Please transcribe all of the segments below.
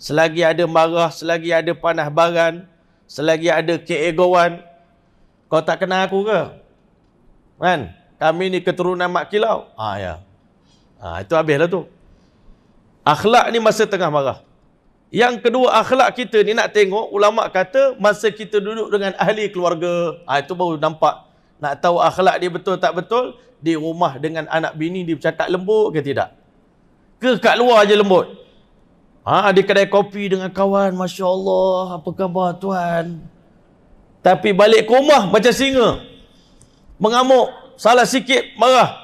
selagi ada marah, selagi ada panah baran, selagi ada keegoan, kau tak kenal aku ke? Kan? Kami ni keturunan mak kilau. Ya. Itu habislah tu. Akhlak ni masa tengah marah. Yang kedua, akhlak kita ni nak tengok, ulama kata masa kita duduk dengan ahli keluarga. Itu baru nampak. Nak tahu akhlak dia betul tak betul, di rumah dengan anak bini dia bercakap lembut ke tidak? Ke kat luar je lembut? Di kedai kopi dengan kawan, Masya Allah, apa khabar tuan? Tapi balik ke rumah macam singa. Mengamuk, salah sikit, marah.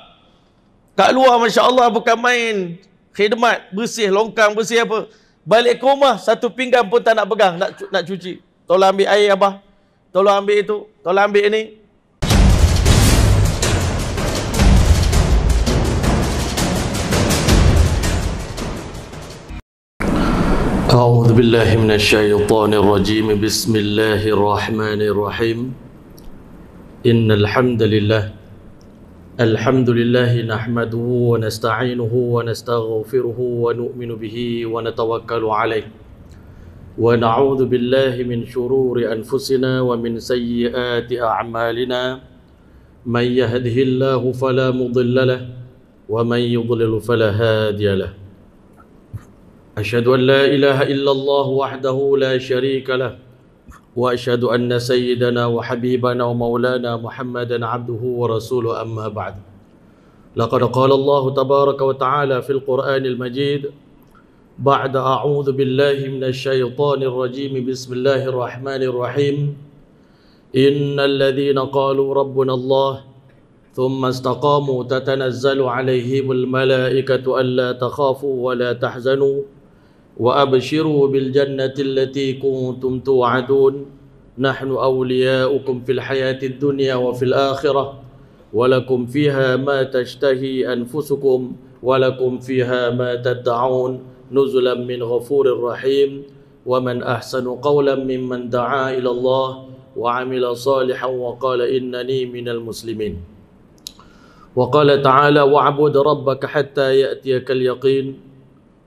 Kat luar, Masya Allah, bukan main. Khidmat, bersih, longkang, bersih apa. Balik ke rumah, satu pinggan pun tak nak pegang, nak cuci. Tolong ambil air, abah. Tolong ambil itu, tolong ambil ini. أعوذ بالله من الشيطان الرجيم بسم الله الرحمن الرحيم إن الحمد لله نحمده ونستعينه ونستغفره ونؤمن به ونتوكل عليه ونعوذ بالله من شرور أنفسنا ومن سيئات أعمالنا من يهده الله فلا مضل له ومن يضلل فلا هادي له أشهد أن لا إله إلا الله وحده لا شريك له وأشهد أن سيدنا وحبيبنا ومولانا محمدا عبده ورسوله أما بعد لقد قال الله تبارك وتعالى في القرآن المجيد بعد أعوذ بالله من الشيطان الرجيم بسم الله الرحمن الرحيم إن الذين قالوا ربنا الله ثم استقاموا تتنزل عليهم الملائكة ألا تخافوا ولا تحزنوا وأبشروا بالجنة التي كنتم توعدون نحن أولياؤكم في الحياة الدنيا وفي الآخرة ولكم فيها ما تشتهي أنفسكم ولكم فيها ما تدعون نزلا من غفور رحيم ومن أحسن قولا ممن دعا إلى الله وعمل صالحا وقال إنني من المسلمين وقال تعالى واعبد ربك حتى يأتيك اليقين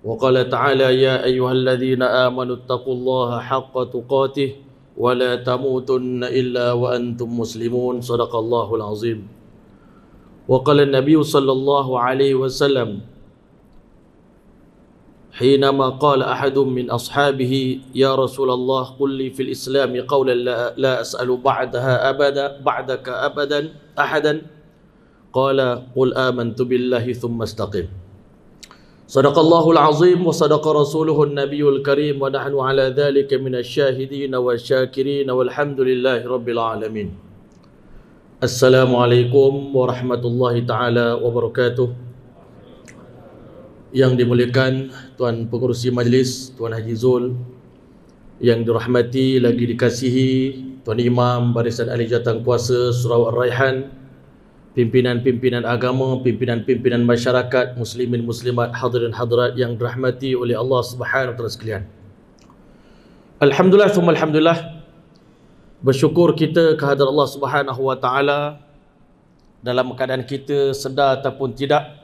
وقال تعالى يا أيها الذين آمنوا اتقوا الله حق تقاته ولا تموتن إلا وأنتم مسلمون صدق الله العظيم وقال النبي صلى الله عليه وسلم حينما قال أحد من أصحابه يا رسول الله قل لي في الإسلام قولا لا أسأل بعدك أبدا أحدا قال قل آمنت بالله ثم استقم صدق الله العظيم وصدق رسوله النبي الكريم ونحن على ذلك من الشاهدين والشاكرين والحمد لله رب العالمين السلام عليكم ورحمة الله تعالى وبركاته. Yang dimuliakan Tuan Pengerusi Majlis, Tuan Haji Zul, yang dirahmati lagi dikasihi Tuan Imam Barisan Ahli Jawatan Kuasa Sarawak Raihan, pimpinan-pimpinan agama, pimpinan-pimpinan masyarakat, muslimin muslimat, hadirin hadirat yang dirahmati oleh Allah Subhanahu wa taala sekalian. Alhamdulillah thumma alhamdulillah. Bersyukur kita kehadrat Allah Subhanahu wa taala dalam keadaan kita sedar ataupun tidak,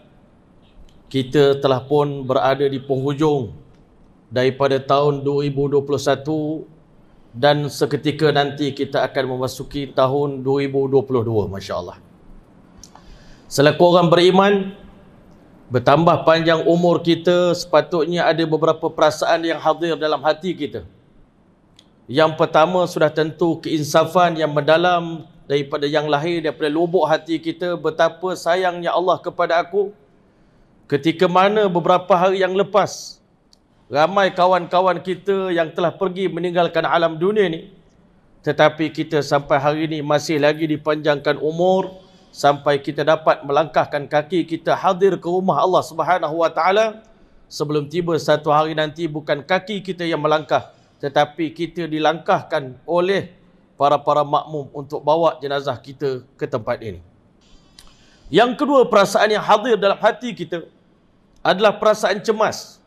kita telah pun berada di penghujung daripada tahun 2021 dan seketika nanti kita akan memasuki tahun 2022, masya-Allah. Selaku orang beriman, bertambah panjang umur kita, sepatutnya ada beberapa perasaan yang hadir dalam hati kita. Yang pertama sudah tentu keinsafan yang mendalam daripada yang lahir daripada lubuk hati kita, betapa sayangnya Allah kepada aku ketika mana beberapa hari yang lepas ramai kawan-kawan kita yang telah pergi meninggalkan alam dunia ni, tetapi kita sampai hari ini masih lagi dipanjangkan umur sampai kita dapat melangkahkan kaki kita hadir ke rumah Allah Subhanahu wa taala. Sebelum tiba satu hari nanti, bukan kaki kita yang melangkah, tetapi kita dilangkahkan oleh para makmum untuk bawa jenazah kita ke tempat ini. Yang kedua, perasaan yang hadir dalam hati kita adalah perasaan cemas.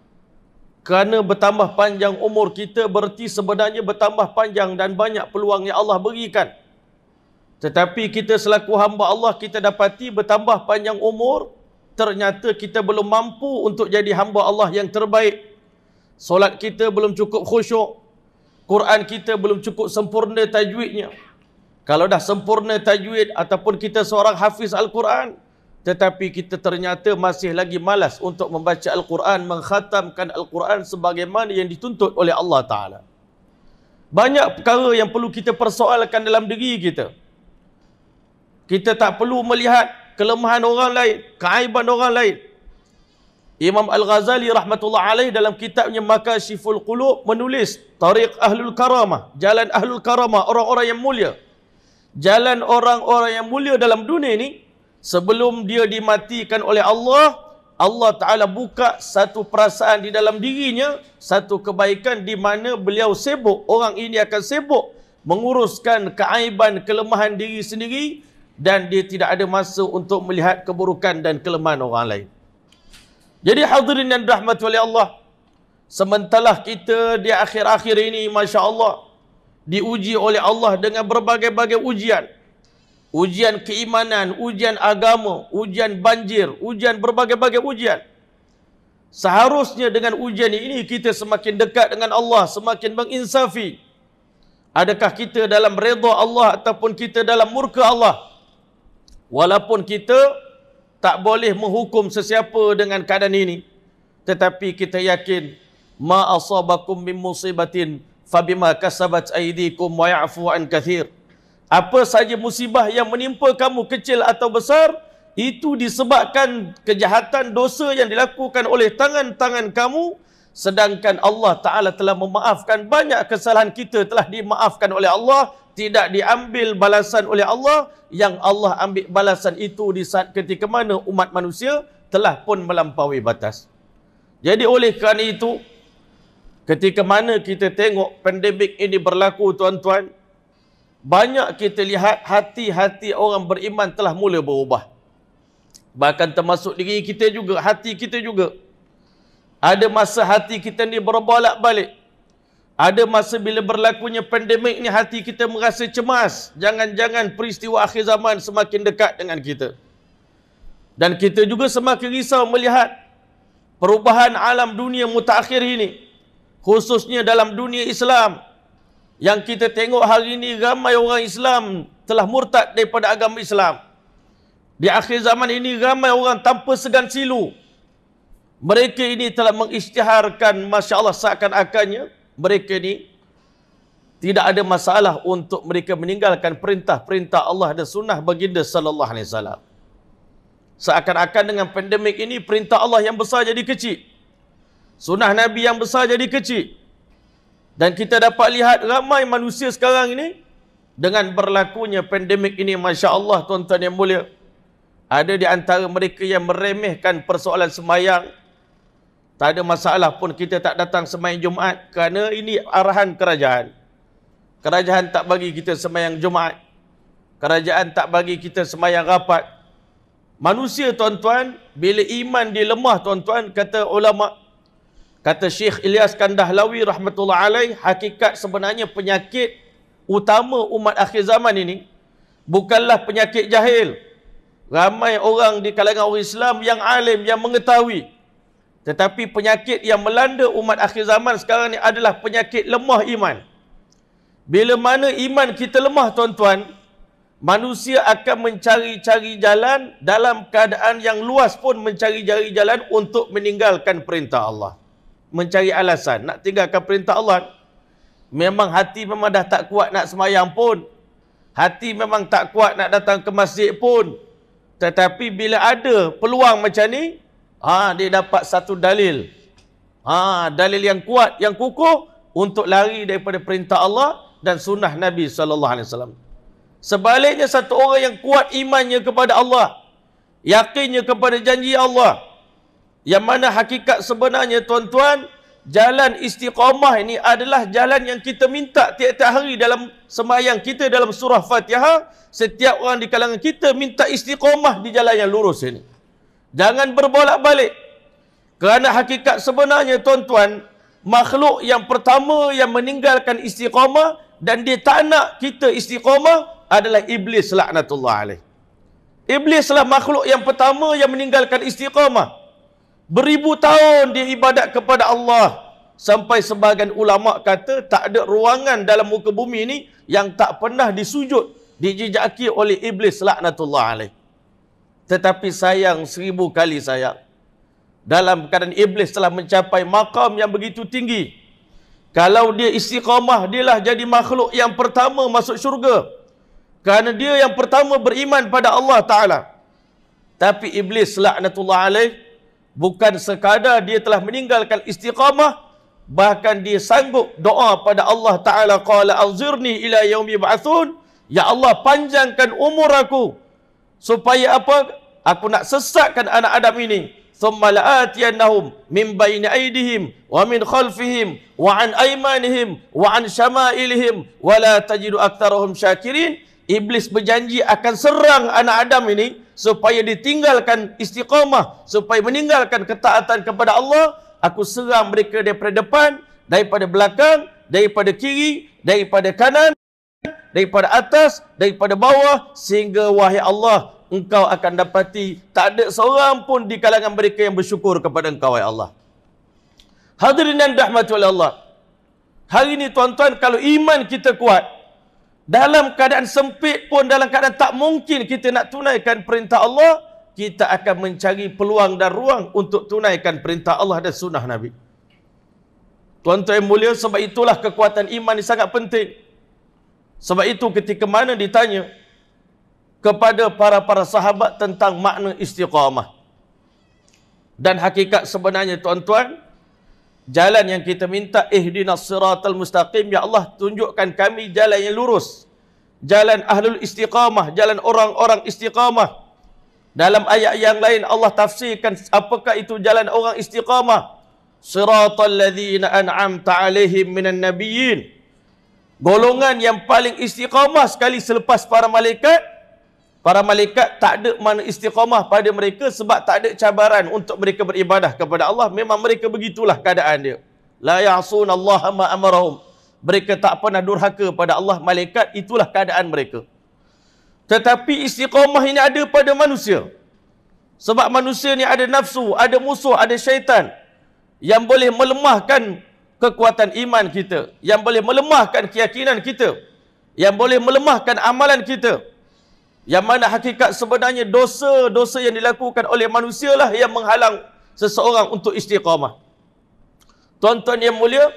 Kerana bertambah panjang umur kita berarti sebenarnya bertambah panjang dan banyak peluang yang Allah berikan. Tetapi kita selaku hamba Allah, kita dapati bertambah panjang umur, ternyata kita belum mampu untuk jadi hamba Allah yang terbaik. Solat kita belum cukup khusyuk. Quran kita belum cukup sempurna tajwidnya. Kalau dah sempurna tajwid ataupun kita seorang hafiz Al-Quran, tetapi kita ternyata masih lagi malas untuk membaca Al-Quran, mengkhatamkan Al-Quran sebagaimana yang dituntut oleh Allah Ta'ala. Banyak perkara yang perlu kita persoalkan dalam diri kita. Kita tak perlu melihat kelemahan orang lain, keaiban orang lain. Imam Al-Ghazali rahmatullah alaih dalam kitabnya Makashiful Qulub menulis Tariq Ahlul Karamah, jalan Ahlul Karamah, orang-orang yang mulia. Jalan orang-orang yang mulia dalam dunia ini, sebelum dia dimatikan oleh Allah, Allah Ta'ala buka satu perasaan di dalam dirinya, satu kebaikan di mana beliau sibuk, orang ini akan sibuk menguruskan keaiban, kelemahan diri sendiri, dan dia tidak ada masa untuk melihat keburukan dan kelemahan orang lain. Jadi hadirin yang dirahmati oleh Allah, sementara kita di akhir-akhir ini, Masya Allah, diuji oleh Allah dengan berbagai-bagai ujian. Ujian keimanan, ujian agama, ujian banjir, ujian berbagai-bagai ujian. Seharusnya dengan ujian ini kita semakin dekat dengan Allah, semakin menginsafi. Adakah kita dalam redha Allah ataupun kita dalam murka Allah? Walaupun kita tak boleh menghukum sesiapa dengan keadaan ini, tetapi kita yakin ma asabakum min musibatin fabima kasabat aydikum wa ya'fu an katsir. Apa saja musibah yang menimpa kamu, kecil atau besar, itu disebabkan kejahatan dosa yang dilakukan oleh tangan-tangan kamu, sedangkan Allah Ta'ala telah memaafkan banyak kesalahan kita, telah dimaafkan oleh Allah, tidak diambil balasan oleh Allah. Yang Allah ambil balasan itu di saat ketika mana umat manusia telah pun melampaui batas. Jadi oleh kerana itu, ketika mana kita tengok pandemik ini berlaku, tuan-tuan, banyak kita lihat hati-hati orang beriman telah mula berubah. Bahkan termasuk diri kita juga, hati kita juga. Ada masa hati kita ni berbolak-balik. Ada masa bila berlakunya pandemik ni hati kita merasa cemas. Jangan-jangan peristiwa akhir zaman semakin dekat dengan kita. Dan kita juga semakin risau melihat perubahan alam dunia mutakhir ini. Khususnya dalam dunia Islam. Yang kita tengok hari ini ramai orang Islam telah murtad daripada agama Islam. Di akhir zaman ini ramai orang tanpa segan silu. Mereka ini telah mengisytiharkan, Masya Allah, seakan-akannya mereka ini tidak ada masalah untuk mereka meninggalkan perintah-perintah Allah dan sunnah baginda sallallahu alaihi wasallam. Seakan-akan dengan pandemik ini perintah Allah yang besar jadi kecil. Sunnah Nabi yang besar jadi kecil. Dan kita dapat lihat ramai manusia sekarang ini dengan berlakunya pandemik ini, Masya Allah, tuan-tuan yang mulia, ada di antara mereka yang meremehkan persoalan sembahyang. Tak ada masalah pun kita tak datang sembahyang Jumaat kerana ini arahan kerajaan. Kerajaan tak bagi kita sembahyang Jumaat. Kerajaan tak bagi kita sembahyang rapat. Manusia, tuan-tuan, bila iman dia lemah, tuan-tuan, kata ulama, kata Syekh Ilyas Kandahlawi rahmatullah alaih, hakikat sebenarnya penyakit utama umat akhir zaman ini bukanlah penyakit jahil. Ramai orang di kalangan orang Islam yang alim, yang mengetahui. Tetapi penyakit yang melanda umat akhir zaman sekarang ni adalah penyakit lemah iman. Bila mana iman kita lemah, tuan-tuan, manusia akan mencari-cari jalan, dalam keadaan yang luas pun mencari-cari jalan untuk meninggalkan perintah Allah. Mencari alasan nak tinggalkan perintah Allah. Memang hati memang dah tak kuat nak sembahyang pun. Hati memang tak kuat nak datang ke masjid pun. Tetapi bila ada peluang macam ni, dia dapat satu dalil. Dalil yang kuat, yang kukuh untuk lari daripada perintah Allah dan sunnah Nabi SAW. Sebaliknya, satu orang yang kuat imannya kepada Allah, yakinnya kepada janji Allah, yang mana hakikat sebenarnya, tuan-tuan, jalan istiqamah ini adalah jalan yang kita minta tiap-tiap hari dalam sembahyang kita dalam surah Fatihah. Setiap orang di kalangan kita minta istiqamah di jalan yang lurus ini. Jangan berbolak-balik. Kerana hakikat sebenarnya, tuan-tuan, makhluk yang pertama yang meninggalkan istiqamah dan dia tak nak kita istiqamah adalah Iblis laknatullah alaih. Iblislah makhluk yang pertama yang meninggalkan istiqamah. Beribu tahun dia ibadat kepada Allah. Sampai sebahagian ulama kata tak ada ruangan dalam muka bumi ini yang tak pernah disujud, dijejaki oleh iblis laknatullah alaih. Tetapi sayang, 1000 kali sayang, dalam keadaan iblis telah mencapai maqam yang begitu tinggi. Kalau dia istiqamah, dialah jadi makhluk yang pertama masuk syurga. Kerana dia yang pertama beriman pada Allah Ta'ala. Tapi iblis laknatullah alaih, bukan sekadar dia telah meninggalkan istiqamah, bahkan dia sanggup doa pada Allah Ta'ala, qala anzirni ila yaumi ba'thun, ya Allah panjangkan umur aku, supaya apa? Aku nak sesatkan anak Adam ini. Thumma la'atiyannahum min bayni aydihim wa min khalfihim wa an aymanihim wa an syama'ilihim wa la tajidu aktsarahum syakirin. Iblis berjanji akan serang anak Adam ini supaya ditinggalkan istiqamah, supaya meninggalkan ketaatan kepada Allah. Aku serang mereka daripada depan, daripada belakang, daripada kiri, daripada kanan, daripada atas, daripada bawah, sehingga wahai Allah, engkau akan dapati tak ada seorang pun di kalangan mereka yang bersyukur kepada engkau, wahai Allah. Hadirin dan rahmati oleh Allah, hari ini tuan-tuan, kalau iman kita kuat, dalam keadaan sempit pun, dalam keadaan tak mungkin kita nak tunaikan perintah Allah, kita akan mencari peluang dan ruang untuk tunaikan perintah Allah dan sunnah Nabi. Tuan-tuan yang mulia, sebab itulah kekuatan iman ini sangat penting. Sebab itu ketika mana ditanya kepada para sahabat tentang makna istiqamah, dan hakikat sebenarnya tuan-tuan, jalan yang kita minta, ihdinas siratal mustaqim, ya Allah tunjukkan kami jalan yang lurus, jalan ahlul istiqamah, jalan orang-orang istiqamah. Dalam ayat yang lain Allah tafsirkan apakah itu jalan orang istiqamah. Siratal ladzina an'amta 'alaihim minan nabiyyin. Golongan yang paling istiqamah sekali selepas para malaikat. Para malaikat tak ada mana istiqamah pada mereka sebab tak ada cabaran untuk mereka beribadah kepada Allah. Memang mereka begitulah keadaan dia. La ya'sunallaha ma amarahum. Mereka tak pernah durhaka pada Allah. Malaikat itulah keadaan mereka. Tetapi istiqamah ini ada pada manusia. Sebab manusia ni ada nafsu, ada musuh, ada syaitan yang boleh melemahkan kekuatan iman kita, yang boleh melemahkan keyakinan kita, yang boleh melemahkan amalan kita. Yang mana hakikat sebenarnya dosa-dosa yang dilakukan oleh manusia lah yang menghalang seseorang untuk istiqamah. Tuan-tuan yang mulia,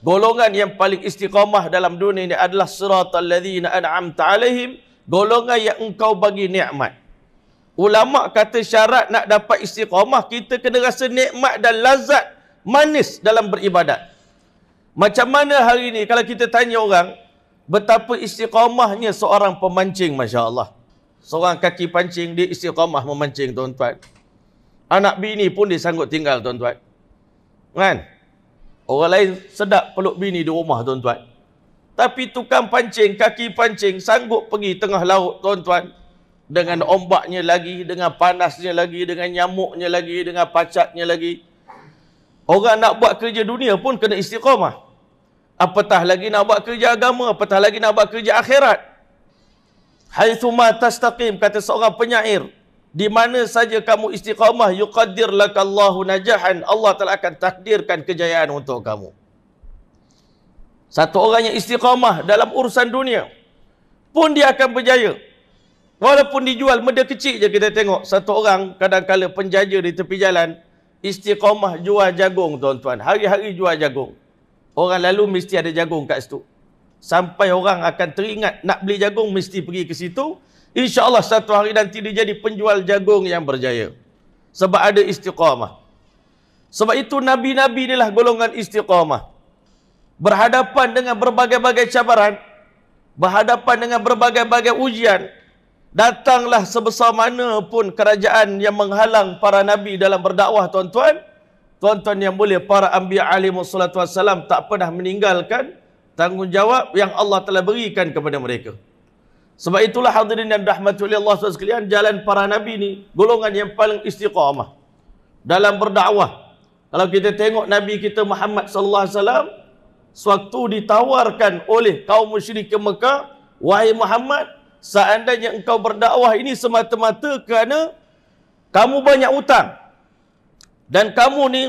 golongan yang paling istiqamah dalam dunia ini adalah siratal ladzina an'amta 'alaihim, golongan yang engkau bagi nikmat. Ulama kata syarat nak dapat istiqamah, kita kena rasa nikmat dan lazat manis dalam beribadat. Macam mana hari ini kalau kita tanya orang betapa istiqamahnya seorang pemancing, Masya Allah. Seorang kaki pancing, dia istiqamah memancing, tuan-tuan. Anak bini pun dia sanggup tinggal, tuan-tuan. Kan? Orang lain sedap peluk bini di rumah, tuan-tuan. Tapi tukang pancing, kaki pancing, sanggup pergi tengah laut, tuan-tuan. Dengan ombaknya lagi, dengan panasnya lagi, dengan nyamuknya lagi, dengan pacatnya lagi. Orang nak buat kerja dunia pun kena istiqamah. Apatah lagi nak buat kerja agama, apatah lagi nak buat kerja akhirat. Haitsuma tastaqim, kata seorang penyair, di mana saja kamu istiqamah, yuqaddir lakallahu najahan, Allah telah akan takdirkan kejayaan untuk kamu. Satu orang yang istiqamah dalam urusan dunia pun dia akan berjaya. Walaupun dijual benda kecil je, kita tengok satu orang kadang-kala penjaja di tepi jalan istiqamah jual jagung, tuan-tuan. Hari-hari jual jagung. Orang lalu mesti ada jagung kat situ. Sampai orang akan teringat nak beli jagung, mesti pergi ke situ. InsyaAllah satu hari nanti dia jadi penjual jagung yang berjaya. Sebab ada istiqamah. Sebab itu Nabi-Nabi inilah golongan istiqamah. Berhadapan dengan berbagai-bagai cabaran, berhadapan dengan berbagai-bagai ujian, datanglah sebesar mana pun kerajaan yang menghalang para Nabi dalam berdakwah, tuan-tuan. Tuan-tuan yang mulia, para anbiya alaihissalatu wassalam tak pernah meninggalkan tanggungjawab yang Allah telah berikan kepada mereka. Sebab itulah hadirin dan rahmati oleh Allah sekalian, jalan para Nabi ni golongan yang paling istiqamah dalam berdakwah. Kalau kita tengok Nabi kita Muhammad sallallahu alaihi wasallam, sewaktu ditawarkan oleh kaum musyrik Mekah, wahai Muhammad, seandainya engkau berdakwah ini semata-mata kerana kamu banyak hutang dan kamu ni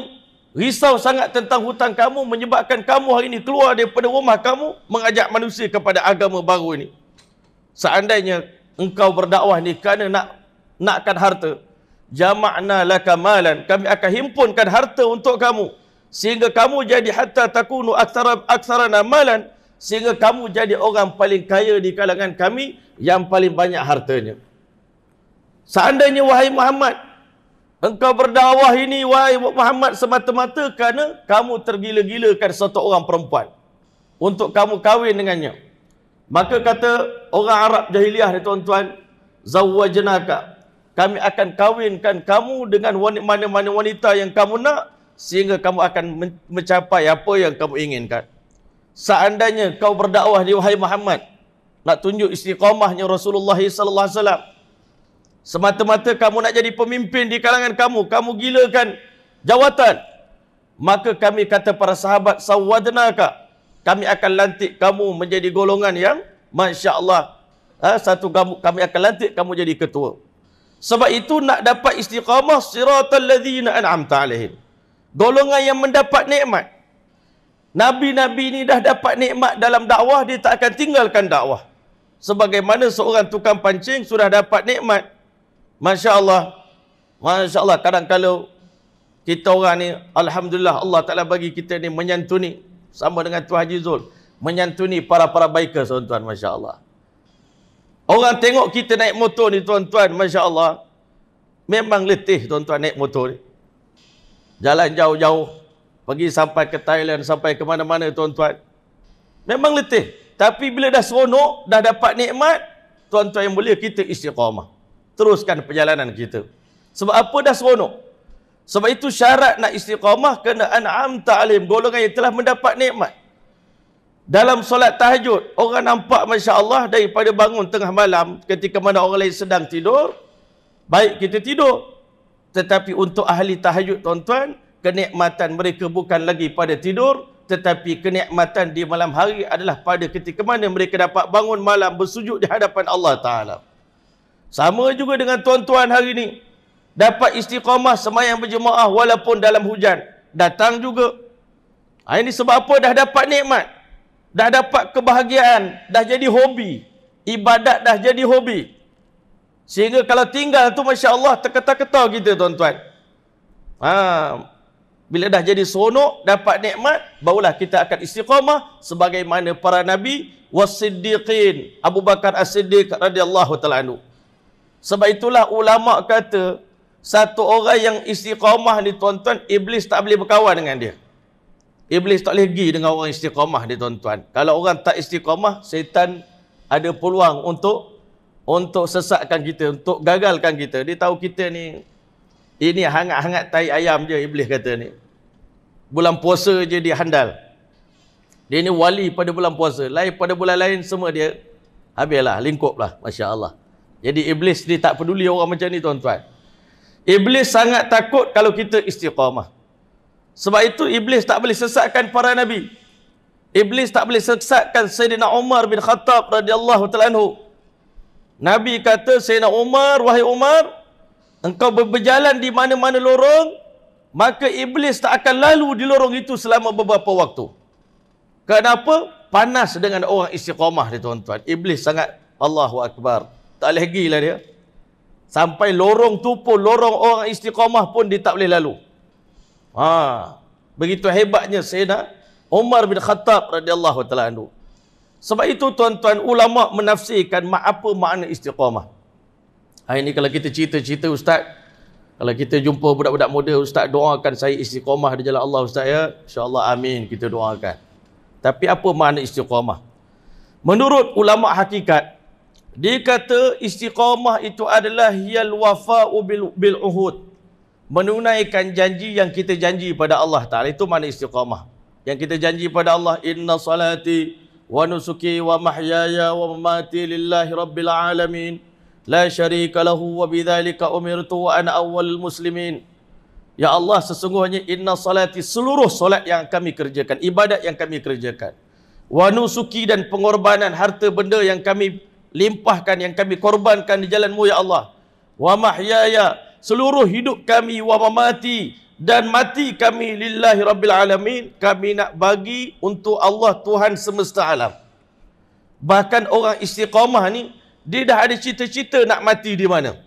risau sangat tentang hutang kamu, menyebabkan kamu hari ini keluar daripada rumah kamu, mengajak manusia kepada agama baru ini. Seandainya engkau berdakwah ni kerana nakkan harta, jama'na laka malan, kami akan himpunkan harta untuk kamu, sehingga kamu jadi hatta takunu aktsarana malan, sehingga kamu jadi orang paling kaya di kalangan kami, yang paling banyak hartanya. Seandainya wahai Muhammad, engkau berdakwah ini wahai Muhammad semata-mata kerana kamu tergila-gilakan satu orang perempuan untuk kamu kahwin dengannya, maka kata orang Arab jahiliah ni tuan-tuan, zawwajnaka, kami akan kahwinkan kamu dengan mana-mana wanita yang kamu nak, sehingga kamu akan mencapai apa yang kamu inginkan. Seandainya kau berdakwah di wahai Muhammad, nak tunjuk istiqamahnya Rasulullah sallallahu alaihi wasallam, semata-mata kamu nak jadi pemimpin di kalangan kamu gilakan jawatan, maka kami kata para sahabat, sawadnaka, kami akan lantik kamu menjadi golongan yang masya-Allah, kami akan lantik kamu jadi ketua. Sebab itu nak dapat istiqamah, siratal ladzina an'amta alaihim, golongan yang mendapat nikmat. Nabi-nabi ni dah dapat nikmat dalam dakwah, dia tak akan tinggalkan dakwah. Sebagaimana seorang tukang pancing sudah dapat nikmat, masya-Allah, masya-Allah, kadang-kadang kita orang ni, alhamdulillah, Allah Taala bagi kita ni menyantuni, sama dengan Tuan Haji Zul, menyantuni para bikers, tuan-tuan, masya-Allah. Orang tengok kita naik motor ni, tuan-tuan, masya-Allah, memang letih, tuan-tuan, naik motor ni. Jalan jauh-jauh, pergi sampai ke Thailand, sampai ke mana-mana, tuan-tuan, memang letih. Tapi bila dah seronok, dah dapat nikmat, tuan-tuan yang mulia, kita istiqamah, teruskan perjalanan kita. Sebab apa? Dah seronok. Sebab itu syarat nak istiqamah kena an'amta alaihim, golongan yang telah mendapat nikmat. Dalam solat tahajud, orang nampak masya-Allah daripada bangun tengah malam ketika mana orang lain sedang tidur, baik kita tidur. Tetapi untuk ahli tahajud, tuan-tuan, kenikmatan mereka bukan lagi pada tidur, tetapi kenikmatan di malam hari adalah pada ketika mana mereka dapat bangun malam bersujud di hadapan Allah Ta'ala. Sama juga dengan tuan-tuan hari ini, dapat istiqamah sembahyang berjemaah walaupun dalam hujan, datang juga. Ini sebab apa? Dah dapat nikmat, dah dapat kebahagiaan, dah jadi hobi, ibadat dah jadi hobi. Sehingga kalau tinggal tu masya-Allah terketar-ketar kita, tuan-tuan. Bila dah jadi seronok, dapat nikmat, barulah kita akan istiqamah sebagaimana para nabi was-siddiqin, Abu Bakar As-Siddiq radhiyallahu taala anhu. Sebab itulah ulama kata, satu orang yang istiqamah ni, tuan-tuan, iblis tak boleh berkawan dengan dia. Iblis tak boleh pergi dengan orang istiqamah ni, tuan-tuan. Kalau orang tak istiqamah, syaitan ada peluang untuk sesatkan kita, untuk gagalkan kita. Dia tahu kita ni, ini hangat-hangat tai ayam je, iblis kata ni. Bulan puasa je dia handal. Dia ni wali pada bulan puasa. Lain pada bulan lain semua dia habislah, lingkuplah, masya-Allah. Jadi iblis ni tak peduli orang macam ni, tuan-tuan. Iblis sangat takut kalau kita istiqamah. Sebab itu iblis tak boleh sesatkan para nabi. Iblis tak boleh sesatkan Sayyidina Umar bin Khattab radhiyallahu taala anhu. Nabi kata, Sayyidina Umar, wahai Umar, engkau berjalan di mana-mana lorong, maka iblis tak akan lalu di lorong itu selama beberapa waktu. Kenapa? Panas dengan orang istiqamah dia, tuan-tuan. Iblis sangat, Allahu Akbar, tak boleh pergi lah dia. Sampai lorong tu pun, lorong orang istiqamah pun dia tak boleh lalu. Begitu hebatnya Sayyidina Umar bin Khattab radhiyallahu taala anhu. Sebab itu, tuan-tuan, ulama menafsirkan apa makna istiqamah. Ini kalau kita cerita-cerita, ustaz, kalau kita jumpa budak-budak muda, ustaz doakan saya istiqamah di jalan Allah, ustaz, ya, insya-Allah, amin, kita doakan. Tapi apa makna istiqamah? Menurut ulama hakikat, dia kata istiqamah itu adalah hiyal wafa'u bil uhud, menunaikan janji yang kita janji pada Allah Ta'ala. Itu makna istiqamah. Yang kita janji pada Allah, inna salati wa nusuki wa mahyaya wa mamati lillahi rabbil alamin, la syarika lahu wa bidzalika umirtu wa ana awwalul muslimin. Ya Allah, sesungguhnya inna salati, seluruh solat yang kami kerjakan, ibadat yang kami kerjakan, wa nusuki, dan pengorbanan harta benda yang kami limpahkan, yang kami korbankan di jalan-Mu ya Allah, wa mahyaya, seluruh hidup kami, wa mamati, dan mati kami lillahi rabbil alamin, kami nak bagi untuk Allah Tuhan semesta alam. Bahkan orang istiqamah ni, dia dah ada cita-cita nak mati di mana.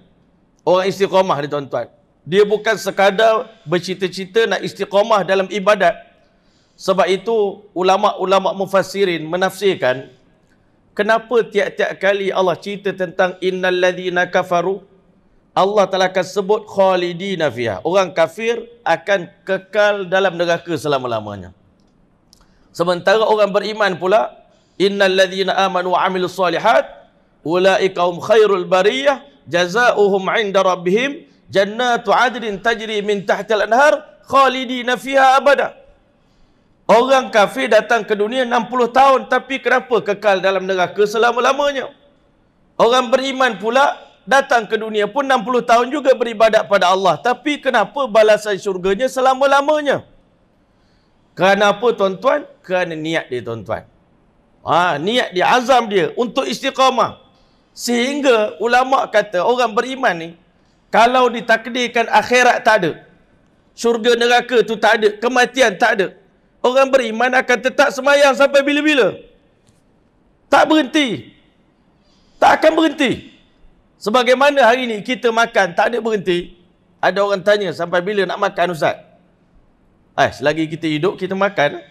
Orang istiqamah ni tuan-tuan, dia bukan sekadar bercita-cita nak istiqamah dalam ibadat. Sebab itu ulama-ulama mufassirin menafsirkan, kenapa tiap-tiap kali Allah cerita tentang innal ladzina kafaru, Allah Ta'ala akan sebut khalidina fiha. Orang kafir akan kekal dalam neraka selama-lamanya. Sementara orang beriman pula, innal ladzina amanu wa amilus solihat, ulaika hum khairul bariyah, jazaohum 'inda rabbihim jannatu 'adnin tajri min tahtil anhar khalidina fiha abada. Orang kafir datang ke dunia 60 tahun, tapi kenapa kekal dalam neraka selama-lamanya? Orang beriman pula datang ke dunia pun 60 tahun juga beribadat pada Allah, tapi kenapa balasan syurganya selama-lamanya? Kerana apa tuan-tuan? Kerana niat dia tuan-tuan. Niat dia, azam dia untuk istiqamah. Sehingga ulama kata orang beriman ni, kalau ditakdirkan akhirat tak ada, syurga neraka tu tak ada, kematian tak ada, orang beriman akan tetap semayang sampai bila-bila. Tak berhenti. Tak akan berhenti. Sebagaimana hari ni kita makan tak ada berhenti. Ada orang tanya, sampai bila nak makan Ustaz? Selagi kita hidup kita makan.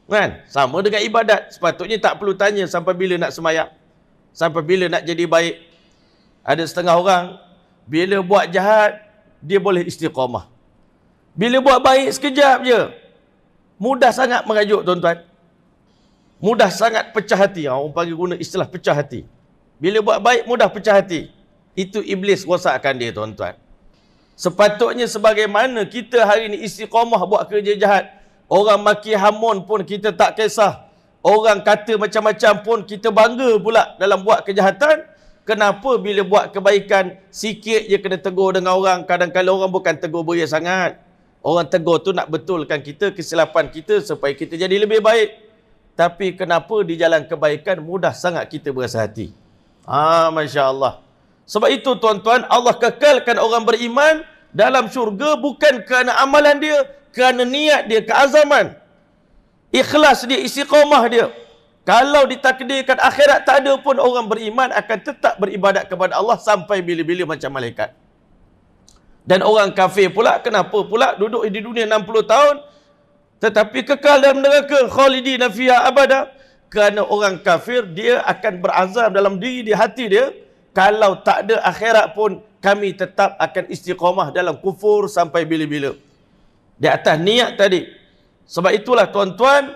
Kan? Sama dengan ibadat. Sepatutnya tak perlu tanya sampai bila nak semayang, sampai bila nak jadi baik. Ada setengah orang, bila buat jahat dia boleh istiqamah, bila buat baik sekejap je. Mudah sangat merajuk tuan-tuan. Mudah sangat pecah hati. Orang panggil guna istilah pecah hati. Bila buat baik mudah pecah hati. Itu iblis rosakkan dia tuan-tuan. Sepatutnya sebagaimana kita hari ni istiqamah buat kerja jahat, orang maki hamun pun kita tak kisah, orang kata macam-macam pun kita bangga pula dalam buat kejahatan. Kenapa bila buat kebaikan sikit je kena tegur dengan orang? Kadang-kadang orang bukan tegur beria sangat. Orang tegur tu nak betulkan kita, kesilapan kita supaya kita jadi lebih baik. Tapi kenapa di jalan kebaikan mudah sangat kita berasa hati? Masya Allah. Sebab itu tuan-tuan, Allah kekalkan orang beriman dalam syurga bukan kerana amalan dia, kerana niat dia, keazaman, ikhlas dia, istiqamah dia. Kalau ditakdirkan akhirat tak ada pun, orang beriman akan tetap beribadat kepada Allah sampai bila-bila macam malaikat. Dan orang kafir pula, kenapa pula duduk di dunia 60 tahun tetapi kekal dalam neraka khalidina fiha abada? Kerana orang kafir dia akan berazam dalam diri, di hati dia, kalau tak ada akhirat pun kami tetap akan istiqamah dalam kufur sampai bila-bila. Di atas niat tadi. Sebab itulah tuan-tuan,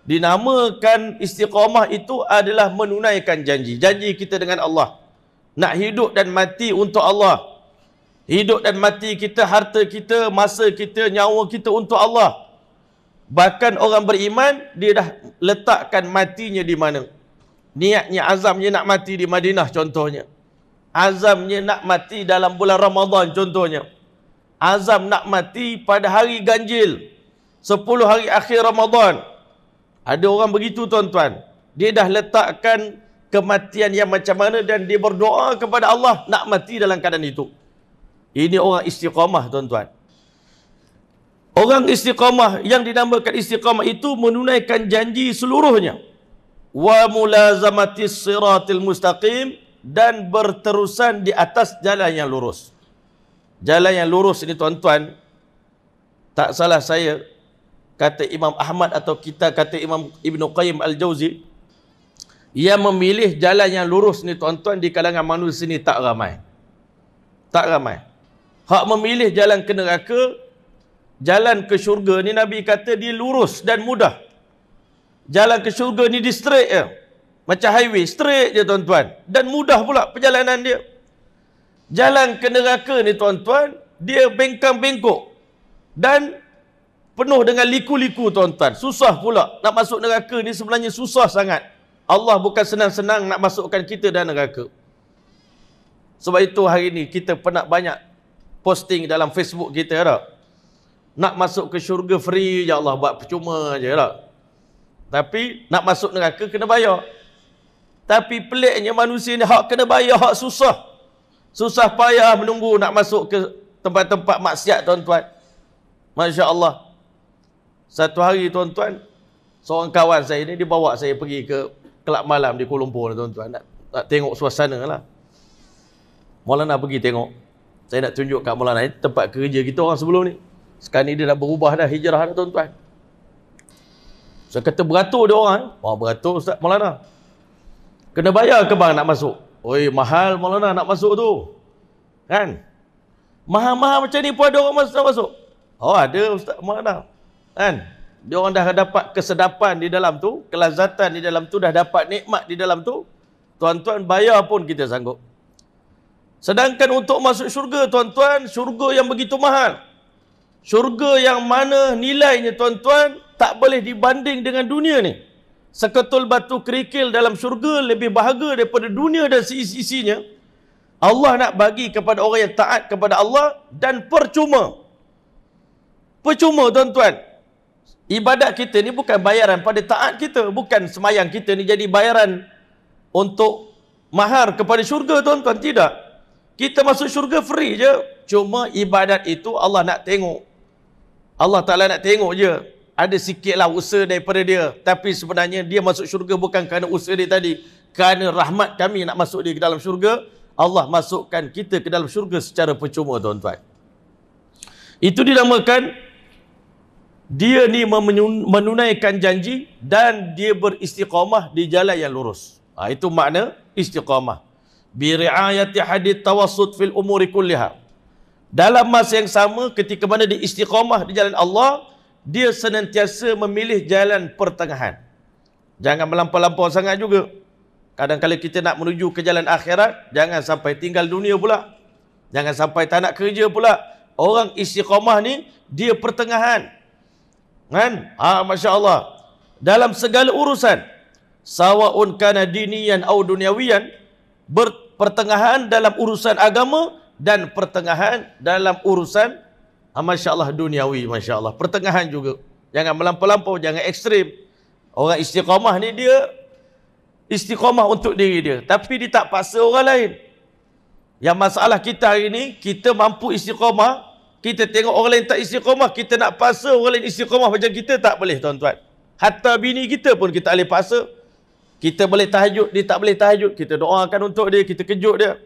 dinamakan istiqamah itu adalah menunaikan janji. Janji kita dengan Allah. Nak hidup dan mati untuk Allah. Hidup dan mati kita, harta kita, masa kita, nyawa kita untuk Allah. Bahkan orang beriman, dia dah letakkan matinya di mana. Niatnya, azamnya nak mati di Madinah contohnya. Azamnya nak mati dalam bulan Ramadan contohnya. Azam nak mati pada hari ganjil, 10 hari akhir Ramadan. Ada orang begitu tuan-tuan. Dia dah letakkan kematian yang macam mana dan dia berdoa kepada Allah nak mati dalam keadaan itu. Ini orang istiqamah tuan-tuan. Orang istiqamah, yang dinamakan istiqamah itu menunaikan janji seluruhnya. Wa mulazamatis siratil mustaqim, dan berterusan di atas jalan yang lurus. Jalan yang lurus ini tuan-tuan, tak salah saya, kata Imam Ahmad atau kita kata Imam Ibn Qayyim Al-Jauzi, yang memilih jalan yang lurus ni tuan-tuan di kalangan manusia ni tak ramai. Tak ramai. Hak memilih jalan ke neraka, jalan ke syurga ni Nabi kata dia lurus dan mudah. Jalan ke syurga ni di straight je. Macam highway, straight je tuan-tuan. Dan mudah pula perjalanan dia. Jalan ke neraka ni tuan-tuan, dia bengkang-bengkok. Dan penuh dengan liku-liku tuan-tuan. Susah pula. Nak masuk neraka ni sebenarnya susah sangat. Allah bukan senang-senang nak masukkan kita dalam neraka. Sebab itu hari ni kita pernah banyak posting dalam Facebook kita tak? Nak masuk ke syurga free je Allah buat percuma je tak? Tapi nak masuk neraka kena bayar. Tapi peliknya manusia ni hak kena bayar, hak susah. Susah payah menunggu nak masuk ke tempat-tempat maksiat tuan-tuan. Masya Allah. Satu hari tuan-tuan, seorang kawan saya ni, dia bawa saya pergi ke kelab malam di Kuala Lumpur tuan-tuan. Nak tengok suasana lah. Maulana pergi tengok. Saya nak tunjuk kat Maulana ni tempat kerja kita orang sebelum ni. Sekarang ni dia dah berubah dah, hijrah dah tuan-tuan. Saya kata beratur dia orang. Wah, beratur Ustaz Maulana. Kena bayar ke bang nak masuk? Oi, mahal Maulana nak masuk tu. Kan? Mahal-mahal macam ni pun ada orang masuk. Oh, ada Ustaz Maulana. Kan? Dia orang dah dapat kesedapan di dalam tu, kelazatan di dalam tu, dah dapat nikmat di dalam tu. Tuan-tuan, bayar pun kita sanggup. Sedangkan untuk masuk syurga, tuan-tuan, syurga yang begitu mahal. Syurga yang mana nilainya, tuan-tuan, tak boleh dibanding dengan dunia ni. Seketul batu kerikil dalam syurga lebih berharga daripada dunia dan seisi-isinya. Allah nak bagi kepada orang yang taat kepada Allah dan percuma. Percuma, tuan-tuan. Ibadat kita ni bukan bayaran pada taat kita. Bukan semayang kita ni jadi bayaran untuk mahar kepada syurga, tuan-tuan. Tidak. Kita masuk syurga free je. Cuma ibadat itu Allah nak tengok. Allah Ta'ala nak tengok je. Ada sikitlah usaha daripada dia. Tapi sebenarnya dia masuk syurga bukan kerana usaha dia tadi. Kerana rahmat kami nak masuk dia ke dalam syurga. Allah masukkan kita ke dalam syurga secara percuma, tuan-tuan. Itu dinamakan dia ni menunaikan janji dan dia beristiqamah di jalan yang lurus. Itu makna istiqamah. Biri'ayati hadith tawassut fil umuri kulliha. Dalam masa yang sama, ketika mana dia istiqamah di jalan Allah, dia senantiasa memilih jalan pertengahan. Jangan melampau-lampau sangat juga. Kadang-kadang kita nak menuju ke jalan akhirat, jangan sampai tinggal dunia pula. Jangan sampai tak nak kerja pula. Orang istiqamah ni, dia pertengahan. Kan? Masya Allah. Dalam segala urusan, sawa'un kana diniyan au dunyawiyan, pertengahan dalam urusan agama dan pertengahan dalam urusan Masya Allah duniawi, Masya Allah. Pertengahan juga. Jangan melampau-lampau, jangan ekstrim. Orang istiqamah ni dia istiqamah untuk diri dia. Tapi dia tak paksa orang lain. Yang masalah kita hari ni, kita mampu istiqamah. Kita tengok orang lain tak istiqamah, kita nak paksa orang lain istiqamah macam kita, tak boleh, tuan-tuan. Hatta bini kita pun kita boleh paksa. Kita boleh tahajud, dia tak boleh tahajud. Kita doakan untuk dia, kita kejut dia.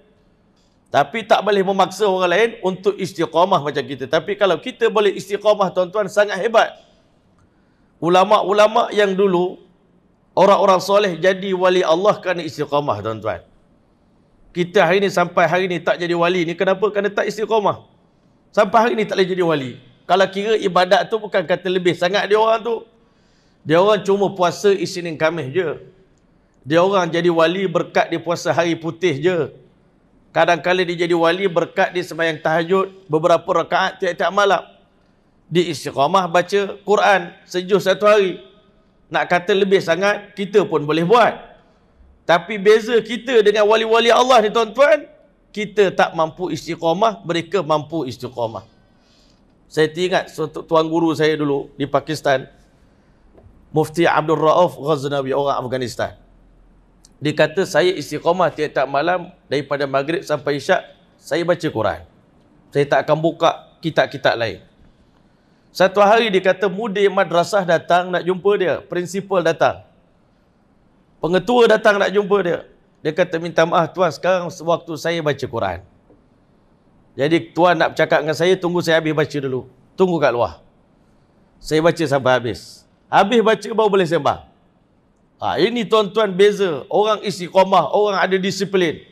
Tapi tak boleh memaksa orang lain untuk istiqamah macam kita. Tapi kalau kita boleh istiqamah, tuan-tuan, sangat hebat. Ulama-ulama yang dulu, orang-orang soleh jadi wali Allah kerana istiqamah, tuan-tuan. Kita hari ni sampai hari ni tak jadi wali ni, kenapa? Kerana tak istiqamah. Sampai hari ni tak boleh jadi wali. Kalau kira ibadat tu bukan kata lebih sangat dia orang tu. Dia orang cuma puasa Isnin Khamis je. Dia orang jadi wali berkat dia puasa hari putih je. Kadang-kadang dia jadi wali berkat dia sembahyang tahajud beberapa rakaat tiap-tiap malam. Dia istiqamah baca Quran sejuh satu hari. Nak kata lebih sangat, kita pun boleh buat. Tapi beza kita dengan wali-wali Allah ni, tuan-tuan, kita tak mampu istiqamah, mereka mampu istiqamah. Saya teringat tuan guru saya dulu di Pakistan, Mufti Abdul Rauf Ghaznawi, orang Afghanistan. Dia kata, saya istiqamah tiap-tiap malam daripada maghrib sampai isyak, saya baca Quran. Saya tak akan buka kitab-kitab lain. Satu hari dia kata, mudir madrasah datang nak jumpa dia. Prinsipal datang. Pengetua datang nak jumpa dia. Dia kata, minta maaf tuan, sekarang waktu saya baca Quran. Jadi tuan nak bercakap dengan saya, tunggu saya habis baca dulu. Tunggu kat luar. Saya baca sampai habis. Habis baca baru boleh sembah. Ini tuan-tuan beza. Orang istiqamah, orang ada disiplin.